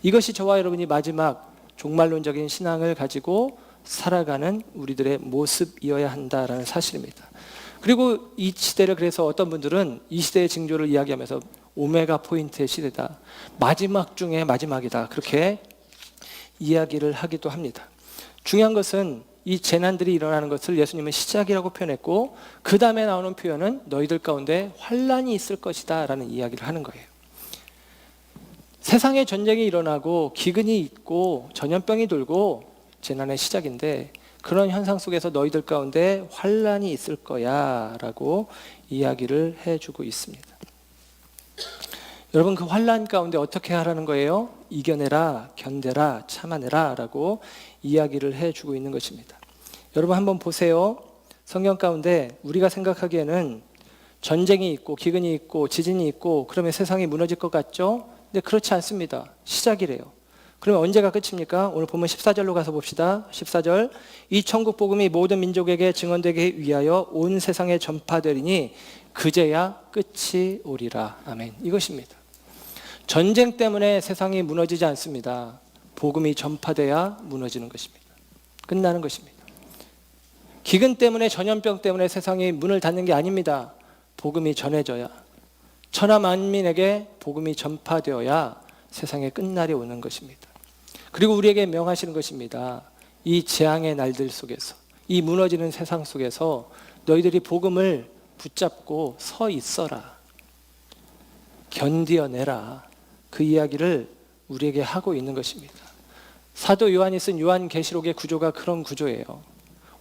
이것이 저와 여러분이 마지막 종말론적인 신앙을 가지고 살아가는 우리들의 모습이어야 한다라는 사실입니다. 그리고 이 시대를 그래서 어떤 분들은 이 시대의 징조를 이야기하면서 오메가 포인트의 시대다. 마지막 중에 마지막이다. 그렇게 이야기를 하기도 합니다. 중요한 것은 이 재난들이 일어나는 것을 예수님은 시작이라고 표현했고 그 다음에 나오는 표현은 너희들 가운데 환난이 있을 것이다 라는 이야기를 하는 거예요. 세상에 전쟁이 일어나고 기근이 있고 전염병이 돌고 재난의 시작인데 그런 현상 속에서 너희들 가운데 환난이 있을 거야 라고 이야기를 해주고 있습니다. 여러분 그 환난 가운데 어떻게 하라는 거예요? 이겨내라, 견뎌라, 참아내라 라고 이야기를 해주고 있는 것입니다. 여러분 한번 보세요. 성경 가운데 우리가 생각하기에는 전쟁이 있고 기근이 있고 지진이 있고 그러면 세상이 무너질 것 같죠? 근데 그렇지 않습니다. 시작이래요. 그러면 언제가 끝입니까? 오늘 보면 14절로 가서 봅시다. 14절 이 천국 복음이 모든 민족에게 증언되게 위하여 온 세상에 전파되리니 그제야 끝이 오리라. 아멘. 이것입니다. 전쟁 때문에 세상이 무너지지 않습니다. 복음이 전파돼야 무너지는 것입니다. 끝나는 것입니다. 기근 때문에 전염병 때문에 세상이 문을 닫는 게 아닙니다. 복음이 전해져야 천하 만민에게 복음이 전파되어야 세상의 끝날이 오는 것입니다. 그리고 우리에게 명하시는 것입니다. 이 재앙의 날들 속에서 이 무너지는 세상 속에서 너희들이 복음을 붙잡고 서 있어라. 견디어내라. 그 이야기를 우리에게 하고 있는 것입니다. 사도 요한이 쓴 요한계시록의 구조가 그런 구조예요.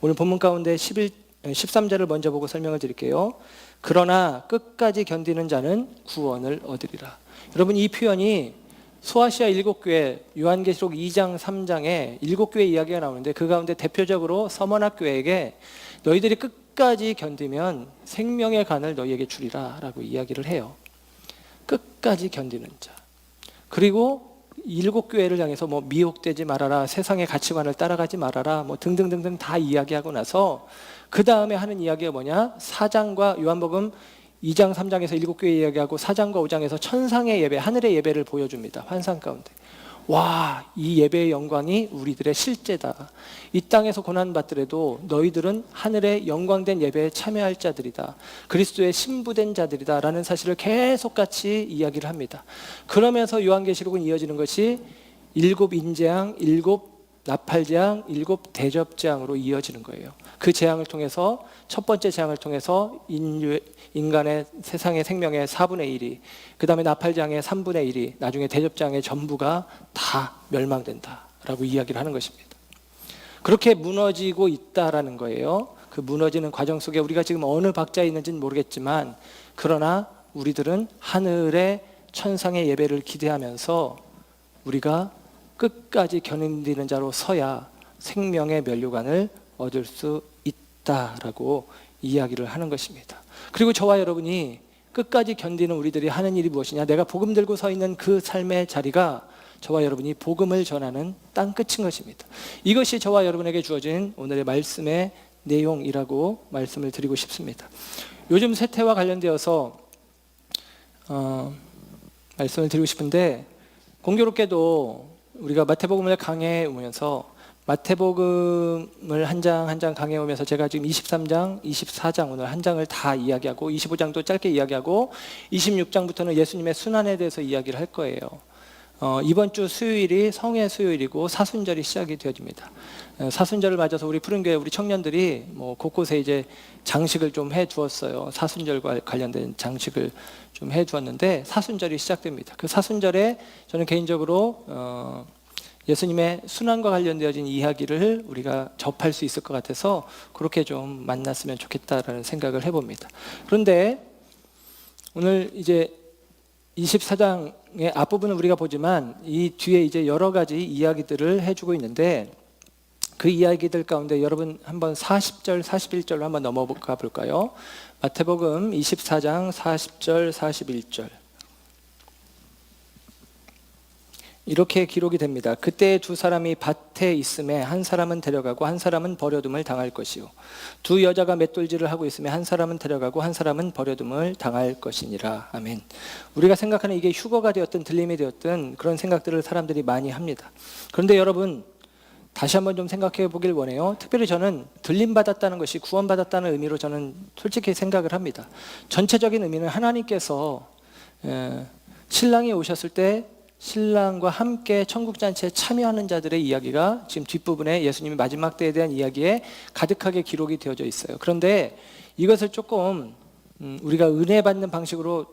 오늘 본문 가운데 13절을 먼저 보고 설명을 드릴게요. 그러나 끝까지 견디는 자는 구원을 얻으리라. 여러분 이 표현이 소아시아 7교회 요한계시록 2장 3장에 7교회 이야기가 나오는데 그 가운데 대표적으로 서머나 교회에게 너희들이 끝까지 견디면 생명의 간을 너희에게 주리라 라고 이야기를 해요. 끝까지 견디는 자. 그리고 7교회를 향해서 뭐 미혹되지 말아라, 세상의 가치관을 따라가지 말아라, 뭐 등등등등 다 이야기하고 나서 그 다음에 하는 이야기가 뭐냐? 4장과 요한복음 2장 3장에서 7교회 이야기하고 4장과 5장에서 천상의 예배, 하늘의 예배를 보여줍니다. 환상 가운데. 와, 이 예배의 영광이 우리들의 실제다. 이 땅에서 고난받더라도 너희들은 하늘의 영광된 예배에 참여할 자들이다. 그리스도의 신부된 자들이다 라는 사실을 계속 같이 이야기를 합니다. 그러면서 요한계시록은 이어지는 것이 7 인재앙, 7 나팔재앙, 7 대접재앙으로 이어지는 거예요. 그 재앙을 통해서 첫 번째 재앙을 통해서 인간의 세상의 생명의 4분의 1이 그 다음에 나팔재앙의 3분의 1이 나중에 대접재앙의 전부가 다 멸망된다라고 이야기를 하는 것입니다. 그렇게 무너지고 있다라는 거예요. 그 무너지는 과정 속에 우리가 지금 어느 박자에 있는지는 모르겠지만 그러나 우리들은 하늘의 천상의 예배를 기대하면서 우리가 끝까지 견디는 자로 서야 생명의 면류관을 얻을 수 있다라고 이야기를 하는 것입니다. 그리고 저와 여러분이 끝까지 견디는 우리들이 하는 일이 무엇이냐? 내가 복음 들고 서 있는 그 삶의 자리가 저와 여러분이 복음을 전하는 땅끝인 것입니다. 이것이 저와 여러분에게 주어진 오늘의 말씀의 내용이라고 말씀을 드리고 싶습니다. 요즘 세태와 관련되어서 말씀을 드리고 싶은데, 공교롭게도 우리가 마태복음을 강해해 오면서 마태복음을 한 장 한 장 강해해 오면서 제가 지금 23장, 24장 오늘 한 장을 다 이야기하고 25장도 짧게 이야기하고 26장부터는 예수님의 순환에 대해서 이야기를 할 거예요. 이번 주 수요일이 성회 수요일이고 사순절이 시작이 되어집니다. 사순절을 맞아서 우리 푸른교회 우리 청년들이 곳곳에 이제 장식을 좀 해두었어요. 사순절과 관련된 장식을 좀 해두었는데 사순절이 시작됩니다. 그 사순절에 저는 개인적으로 예수님의 순환과 관련되어진 이야기를 우리가 접할 수 있을 것 같아서 그렇게 좀 만났으면 좋겠다라는 생각을 해봅니다. 그런데 오늘 이제 24장의 앞부분을 우리가 보지만 이 뒤에 이제 여러 가지 이야기들을 해주고 있는데, 그 이야기들 가운데 여러분 한번 40절, 41절로 한번 넘어가 볼까요? 마태복음 24장 40절, 41절. 이렇게 기록이 됩니다. 그때 두 사람이 밭에 있음에 한 사람은 데려가고 한 사람은 버려둠을 당할 것이요, 두 여자가 맷돌질을 하고 있음에 한 사람은 데려가고 한 사람은 버려둠을 당할 것이니라. 아멘. 우리가 생각하는 이게 휴거가 되었든 들림이 되었든 그런 생각들을 사람들이 많이 합니다. 그런데 여러분, 다시 한번 좀 생각해 보길 원해요. 특별히 저는 들림받았다는 것이 구원받았다는 의미로 저는 솔직히 생각을 합니다. 전체적인 의미는 하나님께서 신랑이 오셨을 때 신랑과 함께 천국잔치에 참여하는 자들의 이야기가 지금 뒷부분에 예수님의 마지막 때에 대한 이야기에 가득하게 기록이 되어져 있어요. 그런데 이것을 조금 우리가 은혜 받는 방식으로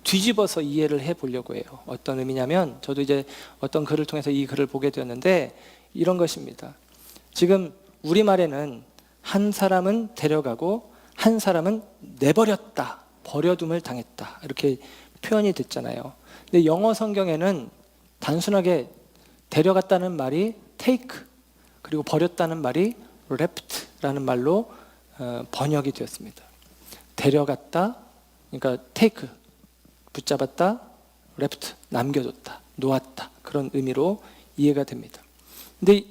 뒤집어서 이해를 해보려고 해요. 어떤 의미냐면, 저도 이제 어떤 글을 통해서 이 글을 보게 되었는데 이런 것입니다. 지금 우리말에는 한 사람은 데려가고 한 사람은 내버렸다, 버려둠을 당했다, 이렇게 표현이 됐잖아요. 근데 영어 성경에는 단순하게 데려갔다는 말이 take, 그리고 버렸다는 말이 left라는 말로 번역이 되었습니다. 데려갔다, 그러니까 take, 붙잡았다, left, 남겨뒀다, 놓았다, 그런 의미로 이해가 됩니다. 근데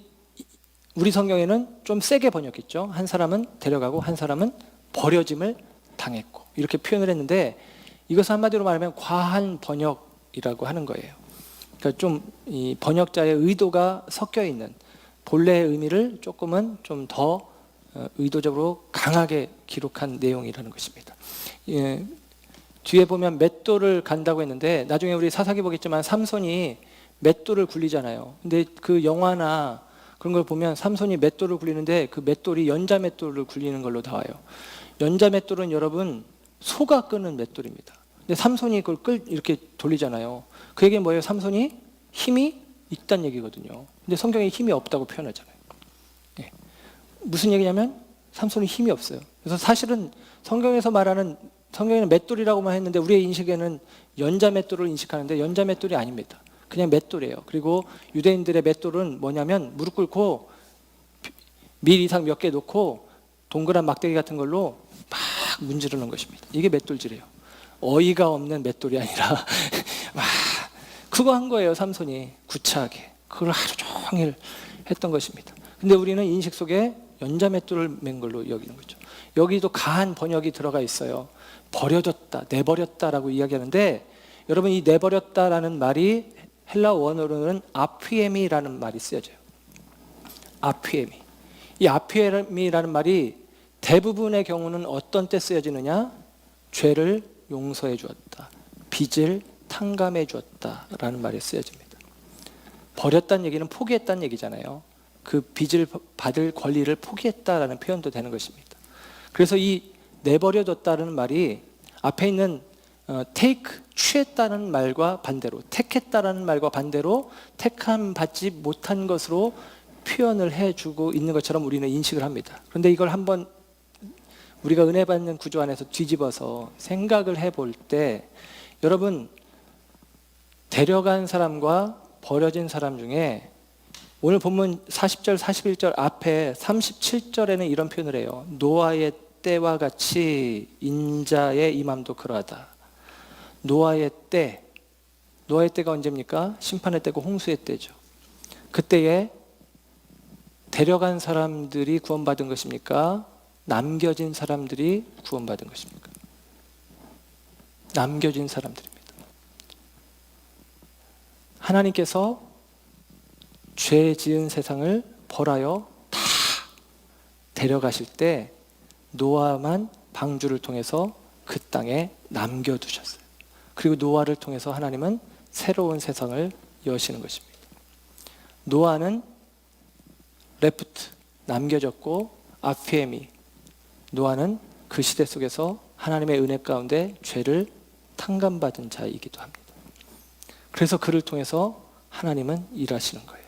우리 성경에는 좀 세게 번역했죠. 한 사람은 데려가고 한 사람은 버려짐을 당했고, 이렇게 표현을 했는데 이것을 한마디로 말하면 과한 번역이라고 하는 거예요. 그러니까 좀 이 번역자의 의도가 섞여 있는, 본래의 의미를 조금은 좀 더 의도적으로 강하게 기록한 내용이라는 것입니다. 예, 뒤에 보면 맷돌을 간다고 했는데 나중에 우리 사사기 보겠지만 삼손이 맷돌을 굴리잖아요. 근데 그 영화나 그런 걸 보면 삼손이 맷돌을 굴리는데 그 맷돌이 연자 맷돌을 굴리는 걸로 나와요. 연자 맷돌은 여러분 소가 끄는 맷돌입니다. 근데 삼손이 그걸 이렇게 돌리잖아요. 그 얘기는 뭐예요? 삼손이 힘이 있다는 얘기거든요. 근데 성경에 힘이 없다고 표현하잖아요. 예. 무슨 얘기냐면 삼손이 힘이 없어요. 그래서 사실은 성경에서 말하는, 성경에는 맷돌이라고만 했는데 우리의 인식에는 연자 맷돌을 인식하는데 연자 맷돌이 아닙니다. 그냥 맷돌이에요. 그리고 유대인들의 맷돌은 뭐냐면 무릎 꿇고 밀 이상 몇 개 놓고 동그란 막대기 같은 걸로 막 문지르는 것입니다. 이게 맷돌질이에요. 어이가 없는 맷돌이 아니라 막 그거 한 거예요. 삼손이 구차하게 그걸 하루 종일 했던 것입니다. 근데 우리는 인식 속에 연자 맷돌을 맨 걸로 여기는 거죠. 여기도 가한 번역이 들어가 있어요. 버려졌다, 내버렸다라고 이야기하는데, 여러분 이 내버렸다라는 말이 헬라 원어로는 아피에미라는 말이 쓰여져요. 아피에미. 이 아피에미라는 말이 대부분의 경우는 어떤 때 쓰여지느냐? 죄를 용서해 주었다, 빚을 탕감해 주었다라는 말이 쓰여집니다. 버렸다는 얘기는 포기했다는 얘기잖아요. 그 빚을 받을 권리를 포기했다라는 표현도 되는 것입니다. 그래서 이 내버려뒀다는 말이 앞에 있는 take, 취했다는 말과 반대로, 택했다라는 말과 반대로 택함 받지 못한 것으로 표현을 해주고 있는 것처럼 우리는 인식을 합니다. 그런데 이걸 한번 우리가 은혜 받는 구조 안에서 뒤집어서 생각을 해볼 때, 여러분 데려간 사람과 버려진 사람 중에 오늘 본문 40절, 41절 앞에 37절에는 이런 표현을 해요. 노아의 때와 같이 인자의 임함도 그러하다. 노아의 때, 노아의 때가 언제입니까? 심판의 때고 홍수의 때죠. 그때에 데려간 사람들이 구원받은 것입니까? 남겨진 사람들이 구원받은 것입니까? 남겨진 사람들입니다. 하나님께서 죄 지은 세상을 벌하여 다 데려가실 때 노아만 방주를 통해서 그 땅에 남겨두셨어요. 그리고 노아를 통해서 하나님은 새로운 세상을 여시는 것입니다. 노아는 레프트, 남겨졌고 아피에미, 노아는 그 시대 속에서 하나님의 은혜 가운데 죄를 탕감받은 자이기도 합니다. 그래서 그를 통해서 하나님은 일하시는 거예요.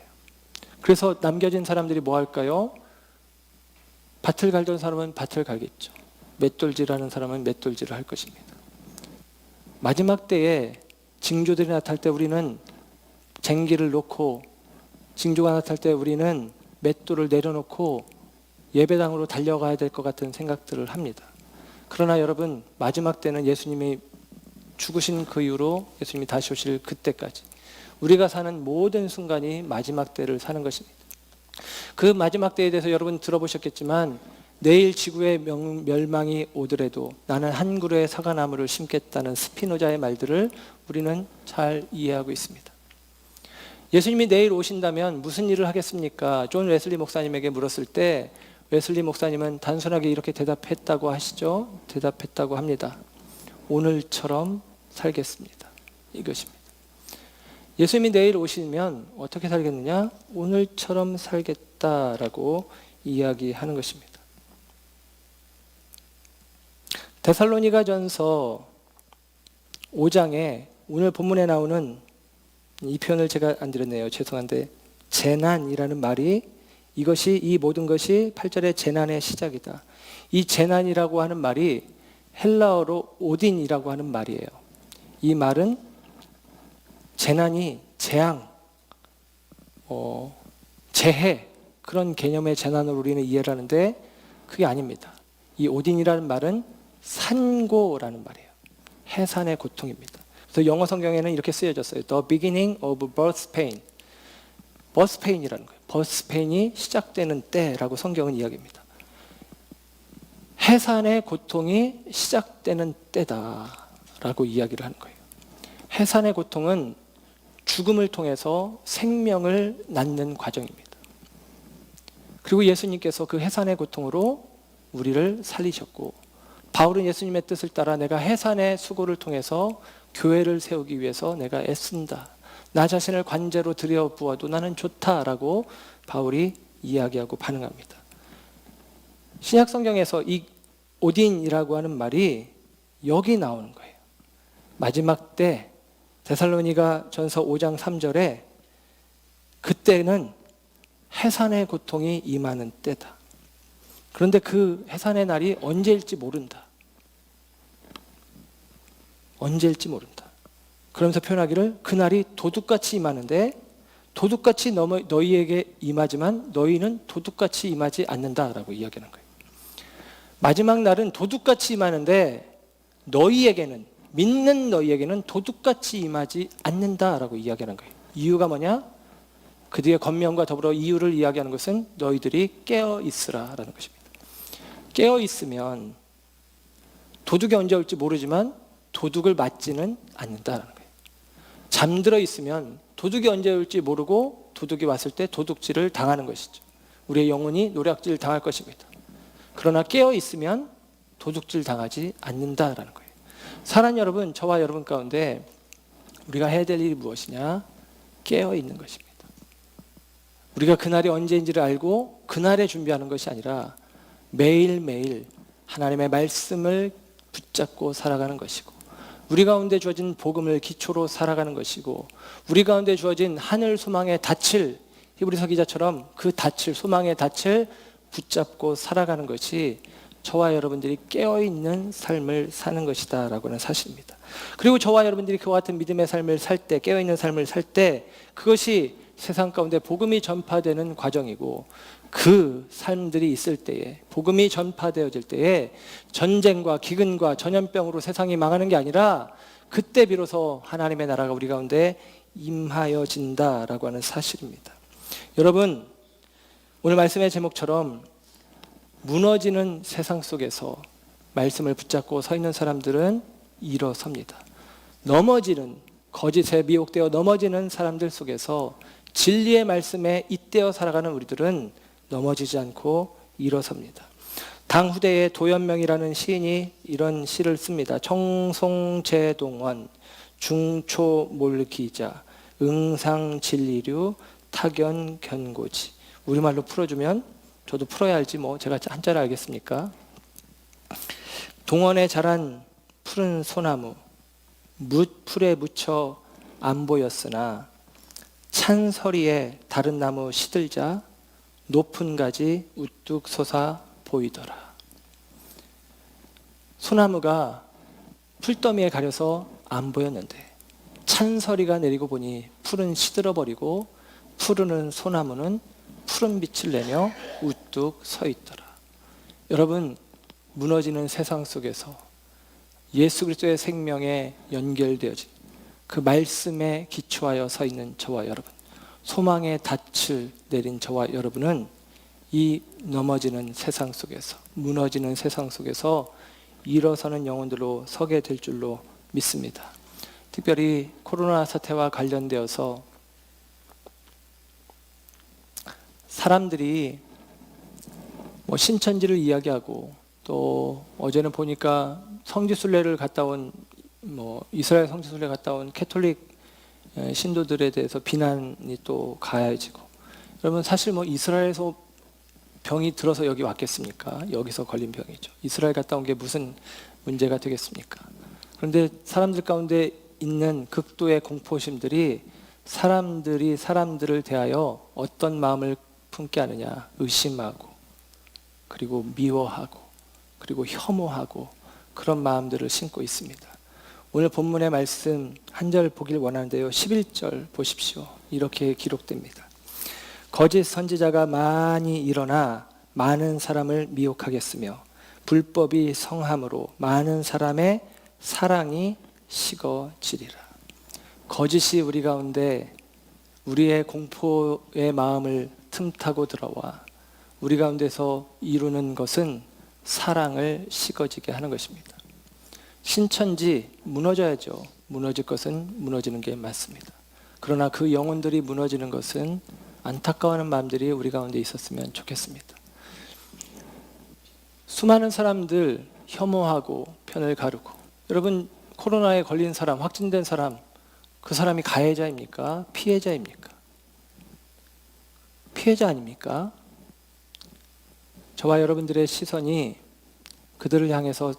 그래서 남겨진 사람들이 뭐 할까요? 밭을 갈던 사람은 밭을 갈겠죠. 맷돌질하는 사람은 맷돌질을 할 것입니다. 마지막 때에 징조들이 나타날 때 우리는 쟁기를 놓고, 징조가 나타날 때 우리는 맷돌을 내려놓고 예배당으로 달려가야 될 것 같은 생각들을 합니다. 그러나 여러분, 마지막 때는 예수님이 죽으신 그 이후로 예수님이 다시 오실 그때까지 우리가 사는 모든 순간이 마지막 때를 사는 것입니다. 그 마지막 때에 대해서 여러분 들어보셨겠지만, 내일 지구의 멸망이 오더라도 나는 한 그루의 사과나무를 심겠다는 스피노자의 말들을 우리는 잘 이해하고 있습니다. 예수님이 내일 오신다면 무슨 일을 하겠습니까? 존 웨슬리 목사님에게 물었을 때 웨슬리 목사님은 단순하게 이렇게 대답했다고 하시죠. 대답했다고 합니다. 오늘처럼 살겠습니다. 이것입니다. 예수님이 내일 오시면 어떻게 살겠느냐? 오늘처럼 살겠다라고 이야기하는 것입니다. 데살로니가전서 5장에 오늘 본문에 나오는 이 표현을 제가 안 드렸네요. 죄송한데, 재난이라는 말이, 이것이, 이 모든 것이 8절의 재난의 시작이다. 이 재난이라고 하는 말이 헬라어로 오딘이라고 하는 말이에요. 이 말은 재난이 재앙, 재해, 그런 개념의 재난을 우리는 이해를 하는데 그게 아닙니다. 이 오딘이라는 말은 산고라는 말이에요. 해산의 고통입니다. 그래서 영어 성경에는 이렇게 쓰여졌어요. The beginning of birth pain. birth pain이라는 거예요. birth pain이 시작되는 때라고 성경은 이야기합니다. 해산의 고통이 시작되는 때다라고 이야기를 하는 거예요. 해산의 고통은 죽음을 통해서 생명을 낳는 과정입니다. 그리고 예수님께서 그 해산의 고통으로 우리를 살리셨고, 바울은 예수님의 뜻을 따라 내가 해산의 수고를 통해서 교회를 세우기 위해서 내가 애쓴다. 나 자신을 관제로 들여부어도 나는 좋다라고 바울이 이야기하고 반응합니다. 신약 성경에서 이 오딘이라고 하는 말이 여기 나오는 거예요. 마지막 때 데살로니가 전서 5장 3절에 그때는 해산의 고통이 임하는 때다. 그런데 그 해산의 날이 언제일지 모른다. 언제일지 모른다. 그러면서 표현하기를 그날이 도둑같이 임하는데 도둑같이 너희에게 임하지만 너희는 도둑같이 임하지 않는다라고 이야기하는 거예요. 마지막 날은 도둑같이 임하는데 너희에게는, 믿는 너희에게는 도둑같이 임하지 않는다라고 이야기하는 거예요. 이유가 뭐냐? 그 뒤에 겉면과 더불어 이유를 이야기하는 것은 너희들이 깨어 있으라라는 것입니다. 깨어 있으면 도둑이 언제 올지 모르지만 도둑을 맞지는 않는다라는 거예요. 잠들어 있으면 도둑이 언제 올지 모르고 도둑이 왔을 때 도둑질을 당하는 것이죠. 우리의 영혼이 노략질 당할 것입니다. 그러나 깨어 있으면 도둑질 당하지 않는다라는 거예요. 사랑하는 여러분, 저와 여러분 가운데 우리가 해야 될 일이 무엇이냐? 깨어 있는 것입니다. 우리가 그날이 언제인지를 알고 그날에 준비하는 것이 아니라 매일매일 하나님의 말씀을 붙잡고 살아가는 것이고, 우리 가운데 주어진 복음을 기초로 살아가는 것이고, 우리 가운데 주어진 하늘 소망의 닻을, 히브리서 기자처럼 그 닻을, 소망의 닻을 붙잡고 살아가는 것이 저와 여러분들이 깨어있는 삶을 사는 것이다 라고 하는 사실입니다. 그리고 저와 여러분들이 그와 같은 믿음의 삶을 살 때, 깨어있는 삶을 살 때 그것이 세상 가운데 복음이 전파되는 과정이고, 그 삶들이 있을 때에, 복음이 전파되어질 때에 전쟁과 기근과 전염병으로 세상이 망하는 게 아니라 그때 비로소 하나님의 나라가 우리 가운데 임하여진다라고 하는 사실입니다. 여러분, 오늘 말씀의 제목처럼 무너지는 세상 속에서 말씀을 붙잡고 서 있는 사람들은 일어섭니다. 넘어지는 거짓에 미혹되어 넘어지는 사람들 속에서 진리의 말씀에 잇대어 살아가는 우리들은 넘어지지 않고 일어섭니다. 당 후대의 도연명이라는 시인이 이런 시를 씁니다. 청송제동원 중초몰기자 응상진리류 타견견고지. 우리말로 풀어주면 저도 풀어야 알지 뭐 제가 한자를 알겠습니까? 동원에 자란 푸른 소나무 풀에 묻혀 안 보였으나 찬서리에 다른 나무 시들자 높은 가지 우뚝 솟아 보이더라. 소나무가 풀더미에 가려서 안 보였는데 찬서리가 내리고 보니 풀은 시들어버리고 푸르는 소나무는 푸른 빛을 내며 우뚝 서 있더라. 여러분, 무너지는 세상 속에서 예수 그리스도의 생명에 연결되어진 그 말씀에 기초하여 서 있는 저와 여러분, 소망의 닻을 내린 저와 여러분은 이 넘어지는 세상 속에서, 무너지는 세상 속에서 일어서는 영혼들로 서게 될 줄로 믿습니다. 특별히 코로나 사태와 관련되어서 사람들이 뭐 신천지를 이야기하고 또 어제는 보니까 성지순례를 갔다 온 이스라엘 성지순례 갔다 온 캐톨릭 신도들에 대해서 비난이 또 가해지고, 여러분 사실 이스라엘에서 병이 들어서 여기 왔겠습니까? 여기서 걸린 병이죠. 이스라엘 갔다 온 게 무슨 문제가 되겠습니까? 그런데 사람들 가운데 있는 극도의 공포심들이 사람들이 사람들을 대하여 어떤 마음을 품게 하느냐, 의심하고 그리고 미워하고 그리고 혐오하고 그런 마음들을 심고 있습니다. 오늘 본문의 말씀 한 절 보길 원하는데요. 11절 보십시오. 이렇게 기록됩니다. 거짓 선지자가 많이 일어나 많은 사람을 미혹하겠으며 불법이 성함으로 많은 사람의 사랑이 식어지리라. 거짓이 우리 가운데 우리의 공포의 마음을 틈타고 들어와 우리 가운데서 이루는 것은 사랑을 식어지게 하는 것입니다. 신천지 무너져야죠. 무너질 것은 무너지는 게 맞습니다. 그러나 그 영혼들이 무너지는 것은 안타까워하는 마음들이 우리 가운데 있었으면 좋겠습니다. 수많은 사람들 혐오하고 편을 가르고, 여러분 코로나에 걸린 사람, 확진된 사람, 그 사람이 가해자입니까? 피해자입니까? 피해자 아닙니까? 저와 여러분들의 시선이 그들을 향해서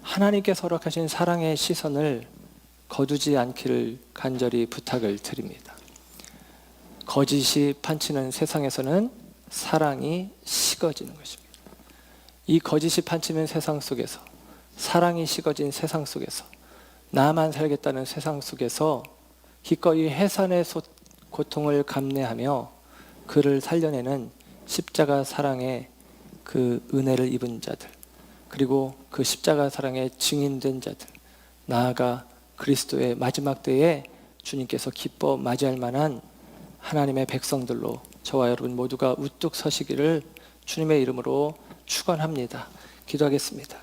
하나님께서 허락하신 사랑의 시선을 거두지 않기를 간절히 부탁을 드립니다. 거짓이 판치는 세상에서는 사랑이 식어지는 것입니다. 이 거짓이 판치는 세상 속에서, 사랑이 식어진 세상 속에서, 나만 살겠다는 세상 속에서 기꺼이 해산의 고통을 감내하며 그를 살려내는 십자가 사랑의 그 은혜를 입은 자들, 그리고 그 십자가 사랑의 증인된 자들, 나아가 그리스도의 마지막 때에 주님께서 기뻐 맞이할 만한 하나님의 백성들로 저와 여러분 모두가 우뚝 서시기를 주님의 이름으로 축원합니다. 기도하겠습니다.